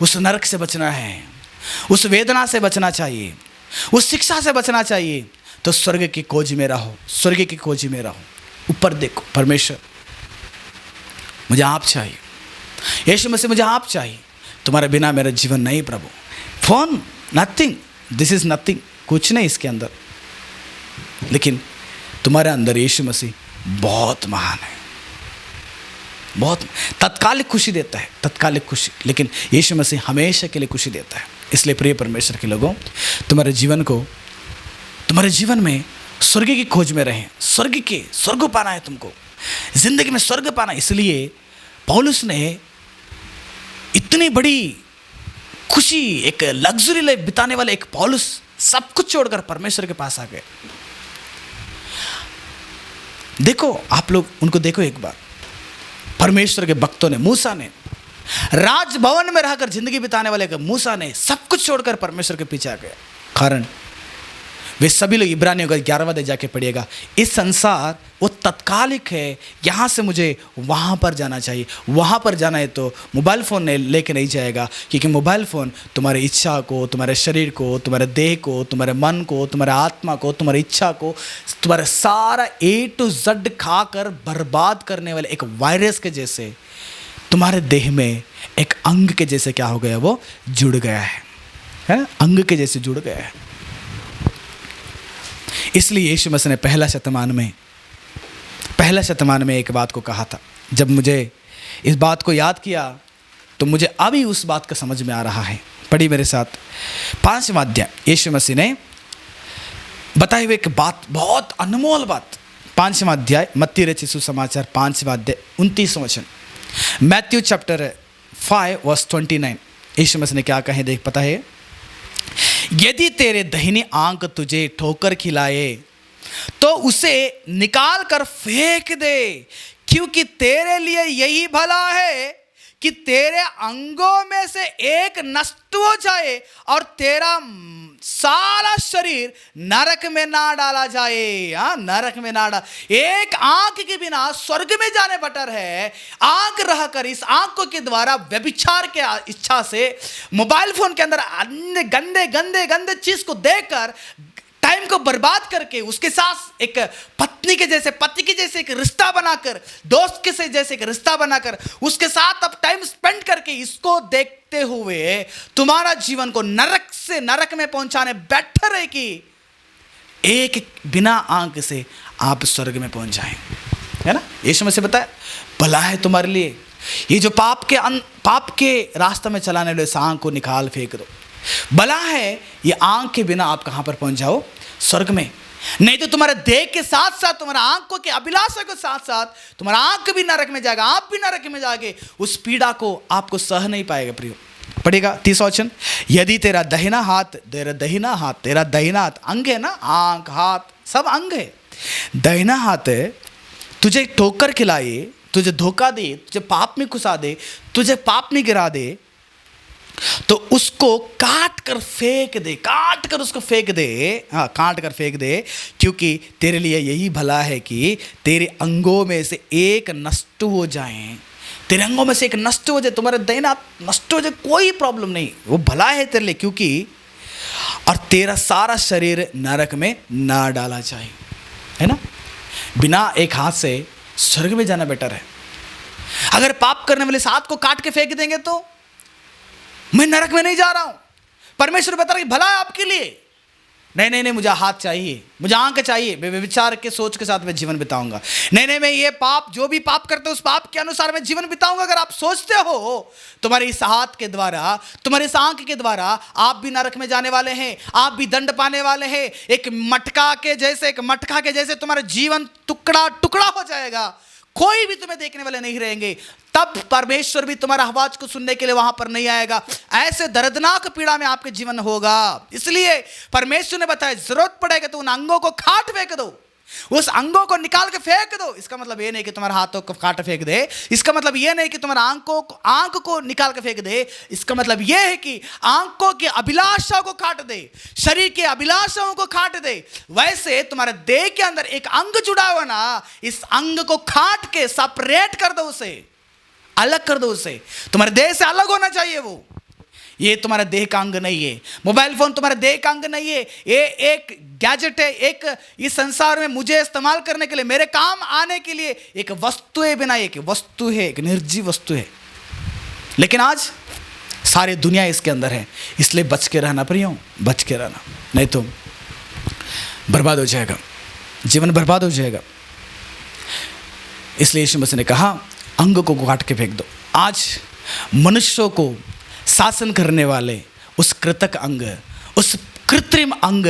उस नरक से बचना है, उस वेदना से बचना चाहिए, उस शिक्षा से बचना चाहिए, तो स्वर्ग की खोज में रहो, स्वर्ग की खोज में रहो। ऊपर देखो, परमेश्वर मुझे आप चाहिए, यीशु मसीह मुझे आप चाहिए, तुम्हारे बिना मेरा जीवन नहीं प्रभु। Phone nothing, this is nothing, कुछ नहीं इसके अंदर, लेकिन तुम्हारे अंदर यीशु मसीह बहुत महान है, बहुत तत्कालिक खुशी देता है, तत्कालिक खुशी, लेकिन यीशु मसीह हमेशा के लिए खुशी देता है। इसलिए प्रिय परमेश्वर के लोगों, तुम्हारे जीवन में स्वर्ग की खोज में रहें। स्वर्ग पाना है तुमको, जिंदगी में स्वर्ग पाना। इसलिए पौलुस ने इतनी बड़ी खुशी, एक लग्जरी लाइफ बिताने वाले एक पौलुस सब कुछ छोड़कर परमेश्वर के पास आ गए। देखो, आप लोग उनको देखो एक बार, परमेश्वर के भक्तों ने, मूसा ने, राजभवन में रहकर जिंदगी बिताने वाले मूसा ने सब कुछ छोड़कर परमेश्वर के पीछे आ गए। कारण वे सभी लोग, इब्रानियों का 11वां अध्याय जाके पढ़िएगा, इस संसार वो तत्कालिक है, यहाँ से मुझे वहाँ पर जाना चाहिए, वहाँ पर जाना है तो मोबाइल फ़ोन लेके नहीं जाएगा, क्योंकि मोबाइल फ़ोन तुम्हारी इच्छा को, तुम्हारे शरीर को, तुम्हारे देह को, तुम्हारे मन को, तुम्हारे आत्मा को, तुम्हारी इच्छा को, तुम्हारे सारा A to Z खाकर बर्बाद करने वाले एक वायरस के जैसे तुम्हारे देह में एक अंग के जैसे क्या हो गया, वो जुड़ गया है, अंग के जैसे जुड़ गया है। इसलिए यीशु मसीह ने पहला शतमान में एक बात को कहा था। जब मुझे इस बात को याद किया तो मुझे अभी उस बात का समझ में आ रहा है। पढ़िए मेरे साथ 5वां अध्याय, यीशु मसीह ने बताए हुए एक बात, बहुत अनमोल बात। 5वां अध्याय मत्ती रचित सुसमाचार 5वां अध्याय 29वां वचन, मैथ्यू चैप्टर 5 वर्स 29। यीशु मसीह ने क्या कहे देख, पता है? यदि तेरे दाहिनी आंख तुझे ठोकर खिलाए तो उसे निकाल कर फेंक दे, क्योंकि तेरे लिए यही भला है कि तेरे अंगों में से एक नष्ट हो जाए और तेरा सारा शरीर नरक में ना डाला जाए। नरक में ना डाल। एक आंख के बिना स्वर्ग में जाने बटर है। आंख रहकर इस आंखों के द्वारा व्यभिचार के इच्छा से मोबाइल फोन के अंदर अन्य गंदे गंदे गंदे चीज को देखकर टाइम को बर्बाद करके उसके साथ एक पत्नी के जैसे, पति के जैसे एक रिश्ता बनाकर, दोस्त के से जैसे एक रिश्ता बनाकर उसके साथ अब टाइम स्पेंड करके इसको देखते हुए तुम्हारा जीवन को नरक से नरक में पहुंचाने बेटर है कि एक बिना आंख से आप स्वर्ग में पहुंच जाएं, है ना? यीशु मसीह बताया भला है तुम्हारे लिए ये जो पाप के रास्ते में चलाने वाले इस आंख को निकाल फेंक दो। भला है ये आंख के बिना आप कहां पर पहुंच जाओ? स्वर्ग में। नहीं तो तुम्हारे देह के साथ साथ तुम्हारा आंखों के अभिलाषा के साथ साथ तुम्हारा आंख भी नरक में जाएगा, आप भी नरक में जाओगे। उस पीड़ा को आपको सह नहीं पाएगा प्रियो। पढ़ेगा 30 वचन, यदि तेरा दहिना हाथ, तेरा दहिना हाथ अंग है ना, आंख हाथ सब अंग है, दहिना हाथ तुझे ठोकर खिलाए, तुझे धोखा दे, तुझे पाप में घुसा दे, तुझे पाप में गिरा दे, तो उसको काट कर फेंक दे, काट कर उसको फेंक दे, हाँ काट कर फेंक दे, क्योंकि तेरे लिए यही भला है कि तेरे अंगों में से एक नष्ट हो जाए, तेरे अंगों में से एक नष्ट हो जाए, तुम्हारे दहिना नष्ट हो जाए, कोई प्रॉब्लम नहीं, वो भला है तेरे लिए, क्योंकि और तेरा सारा शरीर नरक में ना डाला जाए, है ना। बिना एक हाथ से स्वर्ग में जाना बेटर है। अगर पाप करने वाले इस हाथ को काट के फेंक देंगे तो मैं नरक में नहीं जा रहा हूं, परमेश्वर बता रहा है भला है आपके लिए, नहीं, मुझे हाथ चाहिए, मुझे आंख चाहिए, मैं विचार के सोच के साथ मैं जीवन बिताऊंगा, नहीं, मैं ये पाप जो भी पाप करते हो उस पाप के अनुसार मैं जीवन बिताऊंगा। अगर आप सोचते हो तुम्हारे इस हाथ के द्वारा, तुम्हारे इस आंख के द्वारा आप भी नरक में जाने वाले हैं, आप भी दंड पाने वाले हैं, एक मटका के जैसे तुम्हारा जीवन टुकड़ा टुकड़ा हो जाएगा, कोई भी तुम्हें देखने वाले नहीं रहेंगे, तब परमेश्वर भी तुम्हारा आवाज को सुनने के लिए वहां पर नहीं आएगा। ऐसे दर्दनाक पीड़ा में आपके जीवन होगा। इसलिए परमेश्वर ने बताया जरूरत पड़ेगा तो उन अंगों को काट फेंक दो, उस अंगों को निकाल के फेंक दो। इसका मतलब ये नहीं कि तुम्हारे हाथों को काट फेंक दे, इसका मतलब ये नहीं कि तुम्हारा आंख को निकाल के फेंक दे, इसका मतलब ये है कि आंखों की अभिलाषाओं को काट दे, शरीर के अभिलाषाओं को काट दे। वैसे तुम्हारे देह के अंदर एक अंग जुड़ा हुआ ना, इस अंग को काट के सेपरेट कर दो, उसे अलग कर दो, उसे तुम्हारे देह से अलग होना चाहिए। वो ये तुम्हारे देह का अंग नहीं है, मोबाइल फोन तुम्हारे देह का अंग नहीं है, ये एक गैजेट है, एक इस संसार में मुझे इस्तेमाल करने के लिए, मेरे काम आने के लिए एक वस्तु है, बिना एक वस्तु है, एक निर्जीव वस्तु है। लेकिन आज सारी दुनिया इसके अंदर है, इसलिए बच के रहना प्रियो, बच के रहना, नहीं तो बर्बाद हो जाएगा, जीवन बर्बाद हो जाएगा। इसलिए यीशु मसीह ने कहा अंग को काट के फेंक दो। आज मनुष्यों को शासन करने वाले उस कृतक अंग, उस कृत्रिम अंग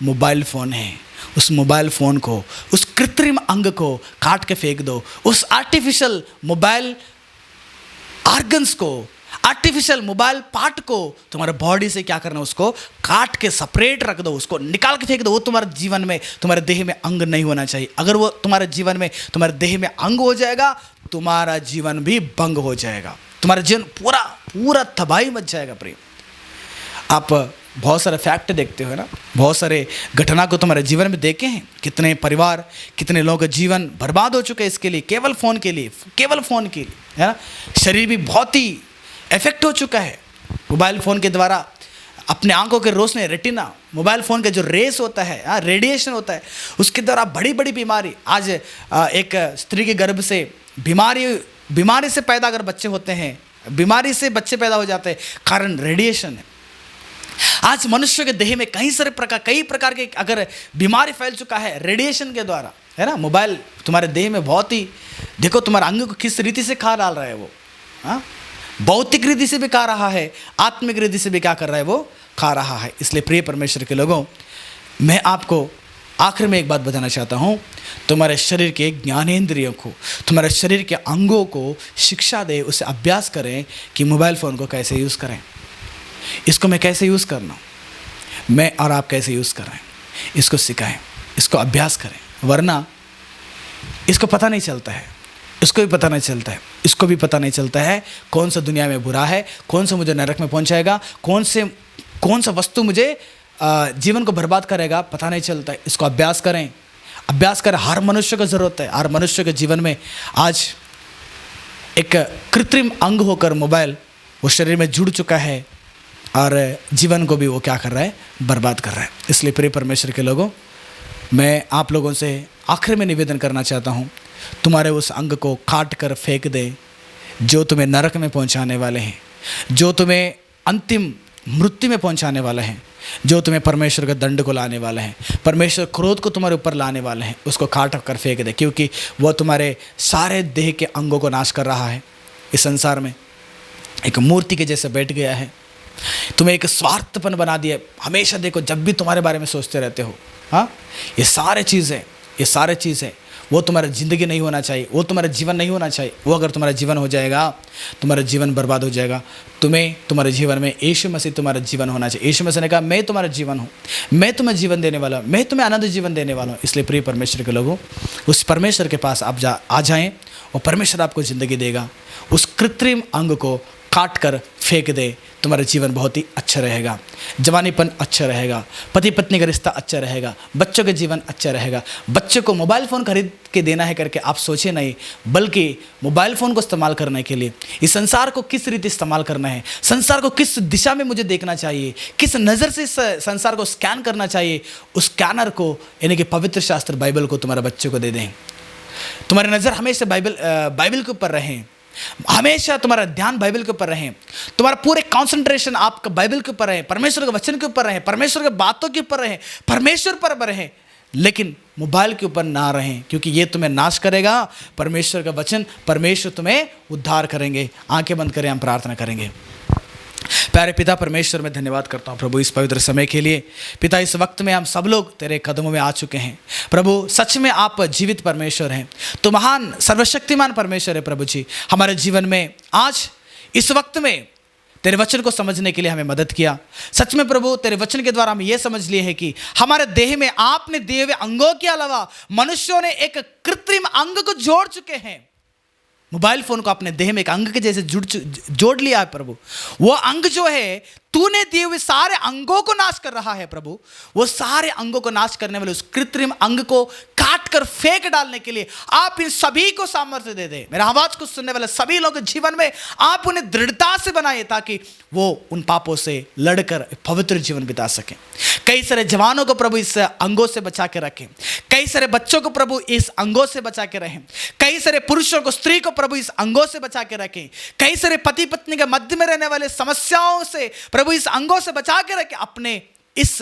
मोबाइल फ़ोन है। उस मोबाइल फ़ोन को, उस कृत्रिम अंग को काट के फेंक दो। उस आर्टिफिशियल मोबाइल आर्गन्स को, आर्टिफिशियल मोबाइल पार्ट को तुम्हारे बॉडी से क्या करना, उसको काट के सेपरेट रख दो, उसको निकाल के फेंक दो। वो तुम्हारे जीवन में, तुम्हारे देह में अंग नहीं होना चाहिए। अगर वो तुम्हारे जीवन में, तुम्हारे देह में अंग हो जाएगा, तुम्हारा जीवन भी भंग हो जाएगा, तुम्हारा जीवन पूरा तबाही मच जाएगा। प्रेम, आप बहुत सारे फैक्ट देखते हो ना, बहुत सारे घटना को तुम्हारे जीवन में देखे हैं, कितने परिवार, कितने लोगों का जीवन बर्बाद हो चुके हैं इसके लिए, केवल फ़ोन के लिए, है ना। शरीर भी बहुत ही इफेक्ट हो चुका है मोबाइल फ़ोन के द्वारा। अपने आंखों के रोशनी, रेटिना, मोबाइल फ़ोन का जो रेस होता है, रेडिएशन होता है, उसके द्वारा बड़ी बड़ी बीमारी। आज एक स्त्री के गर्भ से बीमारी से पैदा अगर बच्चे होते हैं, बीमारी से बच्चे पैदा हो जाते हैं, कारण रेडिएशन है। आज मनुष्य के देह में कई प्रकार के अगर बीमारी फैल चुका है रेडिएशन के द्वारा, है ना। मोबाइल तुम्हारे देह में बहुत ही, देखो तुम्हारे अंग को किस रीति से खा डाल रहा है वो, हाँ, भौतिक रीति से भी खा रहा है, आत्मिक रीति से भी क्या कर रहा है, वो खा रहा है। इसलिए प्रिय परमेश्वर के लोगों, मैं आपको आखिर में एक बात बताना चाहता हूँ, तुम्हारे शरीर के ज्ञानेंद्रियों को, तुम्हारे शरीर के अंगों को शिक्षा दे, उसे अभ्यास करें कि मोबाइल फ़ोन को कैसे यूज़ करें, इसको मैं कैसे यूज़ करना, मैं और आप कैसे यूज़ कर रहे हैं, इसको सिखाएं, इसको अभ्यास करें। वरना इसको पता नहीं चलता है, इसको भी पता नहीं चलता है, इसको भी पता नहीं चलता है कौन सा दुनिया में बुरा है, कौन सा मुझे नरक में पहुंचाएगा, कौन सा वस्तु मुझे जीवन को बर्बाद करेगा, पता नहीं चलता है। इसको अभ्यास करें, हर मनुष्य को ज़रूरत है। हर मनुष्य के जीवन में आज एक कृत्रिम अंग होकर मोबाइल वो शरीर में जुड़ चुका है और जीवन को भी वो क्या कर रहा है, बर्बाद कर रहा है। इसलिए प्रिय परमेश्वर के लोगों, मैं आप लोगों से आखिर में निवेदन करना चाहता हूँ, तुम्हारे उस अंग को काट कर फेंक दे जो तुम्हें नरक में पहुँचाने वाले हैं, जो तुम्हें अंतिम मृत्यु में पहुँचाने वाले हैं, जो तुम्हें परमेश्वर के दंड को लाने वाले हैं, परमेश्वर क्रोध को तुम्हारे ऊपर लाने वाले हैं। उसको काट कर फेंक दे, क्योंकि वह तुम्हारे सारे देह के अंगों को नाश कर रहा है। इस संसार में एक मूर्ति के जैसे बैठ गया है, तुम्हें एक स्वार्थपन बना दिया। हमेशा देखो, जब भी तुम्हारे बारे में सोचते रहते हो, हाँ, ये सारे चीज़ें वो तुम्हारा ज़िंदगी नहीं होना चाहिए, वो तुम्हारा जीवन नहीं होना चाहिए। वो अगर तुम्हारा जीवन हो जाएगा, तुम्हारा जीवन बर्बाद हो जाएगा। तुम्हें तुम्हारे जीवन में यीशु मसीह तुम्हारा जीवन होना चाहिए। यीशु मसीह ने कहा मैं तुम्हारा जीवन हूँ, मैं तुम्हें जीवन देने वाला हूँ, मैं तुम्हें आनंद जीवन देने वाला हूँ। इसलिए प्रिय परमेश्वर के लोगों, उस परमेश्वर के पास आप आ जाएं और परमेश्वर आपको ज़िंदगी देगा। उस कृत्रिम अंग को काट कर फेंक दे, तुम्हारा जीवन बहुत ही अच्छा रहेगा। जवानीपन अच्छा रहेगा, पति पत्नी का रिश्ता अच्छा रहेगा, बच्चों के जीवन अच्छा रहेगा। बच्चों को मोबाइल फ़ोन खरीद के देना है करके आप सोचे नहीं, बल्कि मोबाइल फ़ोन को इस्तेमाल करने के लिए इस संसार को किस रीति इस्तेमाल करना है, संसार को किस दिशा में मुझे देखना चाहिए, किस नज़र से इस संसार को स्कैन करना चाहिए, उस स्कैनर को यानी कि पवित्र शास्त्र बाइबल को तुम्हारे बच्चों को दे दें। तुम्हारी नज़र हमेशा बाइबल के ऊपर रहें, हमेशा तुम्हारा ध्यान बाइबल के ऊपर रहे, तुम्हारा पूरे कंसंट्रेशन आपका बाइबल के ऊपर रहे, परमेश्वर के वचन के ऊपर रहे, परमेश्वर के बातों के ऊपर रहे, परमेश्वर पर रहे, लेकिन मोबाइल के ऊपर ना रहें, क्योंकि ये तुम्हें नाश करेगा। परमेश्वर का वचन, परमेश्वर तुम्हें उद्धार करेंगे। आंखें बंद करें, हम प्रार्थना करेंगे। प्यारे पिता परमेश्वर, मैं धन्यवाद करता हूँ प्रभु इस पवित्र समय के लिए। पिता, इस वक्त में हम सब लोग तेरे कदमों में आ चुके हैं प्रभु। सच में आप जीवित परमेश्वर हैं, तो महान सर्वशक्तिमान परमेश्वर है प्रभु जी। हमारे जीवन में आज इस वक्त में तेरे वचन को समझने के लिए हमें मदद किया। सच में प्रभु, तेरे वचन के द्वारा हम ये समझ लिए हैं कि हमारे देह में आपने दिए हुए अंगों के अलावा मनुष्यों ने एक कृत्रिम अंग को जोड़ चुके हैं। मोबाइल फोन को अपने देह में एक अंग के जैसे जोड़ लिया है प्रभु। वो अंग जो है, तूने दिए हुए सारे अंगों को नाश कर रहा है प्रभु। वो सारे अंगों को नाश करने वाले उस कृत्रिम अंग को काट कर फेंक डालने के लिए आप इन सभी को सामर्थ्य दे दे। मेरा आवाज को सुनने वाले सभी लोगों के जीवन में आप उन्हें दृढ़ता से बनाए, ताकि वो उन पापों से लड़कर पवित्र जीवन बिता सकें। कई सारे जवानों को प्रभु इस अंगों से बचा के रखें, कई सारे बच्चों को प्रभु इस अंगों से बचा के रहें, कई सारे पुरुषों को, स्त्री को प्रभु इस अंगों से बचा के रखें, कई सारे पति पत्नी के मध्य में रहने वाले समस्याओं से प्रभु इस अंगों से बचा के रखें। अपने इस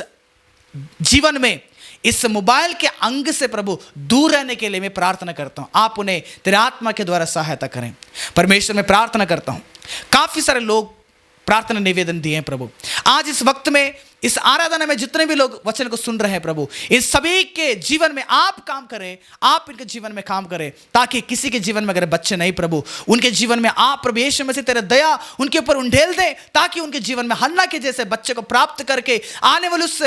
जीवन में इस मोबाइल के अंग से प्रभु दूर रहने के लिए मैं प्रार्थना करता हूं, आप उन्हें तेरे आत्मा के द्वारा सहायता करें। परमेश्वर, मैं प्रार्थना करता हूं, काफी सारे लोग प्रार्थना निवेदन दिए हैं प्रभु। आज इस वक्त में इस आराधना में जितने भी लोग वचन को सुन रहे हैं प्रभु, इस सभी के जीवन में आप काम करें, आप इनके जीवन में काम करें, ताकि किसी के जीवन में अगर बच्चे नहीं प्रभु, उनके जीवन में आप प्रभु यीशु मसीह तेरे दया उनके ऊपर उंडेल दे, ताकि उनके जीवन में हन्ना के जैसे बच्चे को प्राप्त करके आने वाले उस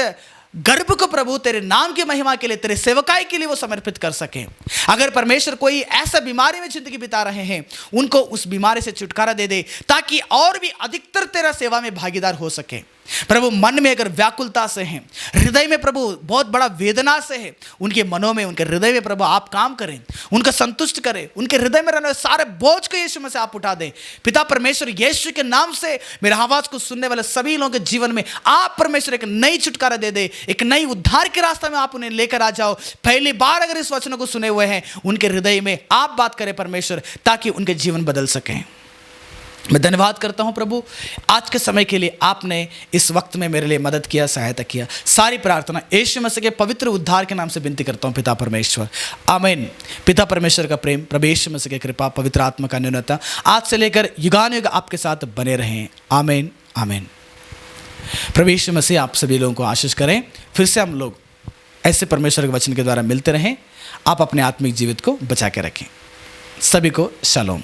गर्भ को प्रभु तेरे नाम की महिमा के लिए, तेरे सेवकाई के लिए वो समर्पित कर सकें। अगर परमेश्वर कोई ऐसा बीमारी में जिंदगी बिता रहे हैं, उनको उस बीमारी से छुटकारा दे दे, ताकि और भी अधिकतर तेरा सेवा में भागीदार हो सके प्रभु। मन में अगर व्याकुलता से हैं, हृदय में प्रभु बहुत बड़ा वेदना से है, उनके मनों में, उनके हृदय में प्रभु आप काम करें, उनको संतुष्ट करें, उनके हृदय में रहने वाले सारे बोझ को यीशु में से आप उठा दें। पिता परमेश्वर, यीशु के नाम से मेरे आवाज को सुनने वाले सभी लोगों के जीवन में आप परमेश्वर एक नई छुटकारा दे दे, एक नई उद्धार के रास्ते में आप उन्हें लेकर आ जाओ। पहली बार अगर इस वचनों को सुने हुए हैं, उनके हृदय में आप बात करें परमेश्वर, ताकि उनके जीवन बदल सकें। मैं धन्यवाद करता हूं प्रभु, आज के समय के लिए आपने इस वक्त में मेरे लिए मदद किया, सहायता किया। सारी प्रार्थना यीशु मसीह के पवित्र उद्धार के नाम से विनती करता हूं पिता परमेश्वर, आमीन। पिता परमेश्वर का प्रेम, प्रभु यीशु मसीह की कृपा, पवित्र आत्मा का न्यूनता आज से लेकर युगानुयुग आपके साथ बने रहें, आमीन आमीन। प्रभु यीशु मसीह आप सभी लोगों को आशीष करें। फिर से हम लोग ऐसे परमेश्वर के वचन के द्वारा मिलते रहें। आप अपने आत्मिक जीवित को बचा के रखें। सभी को शालोम।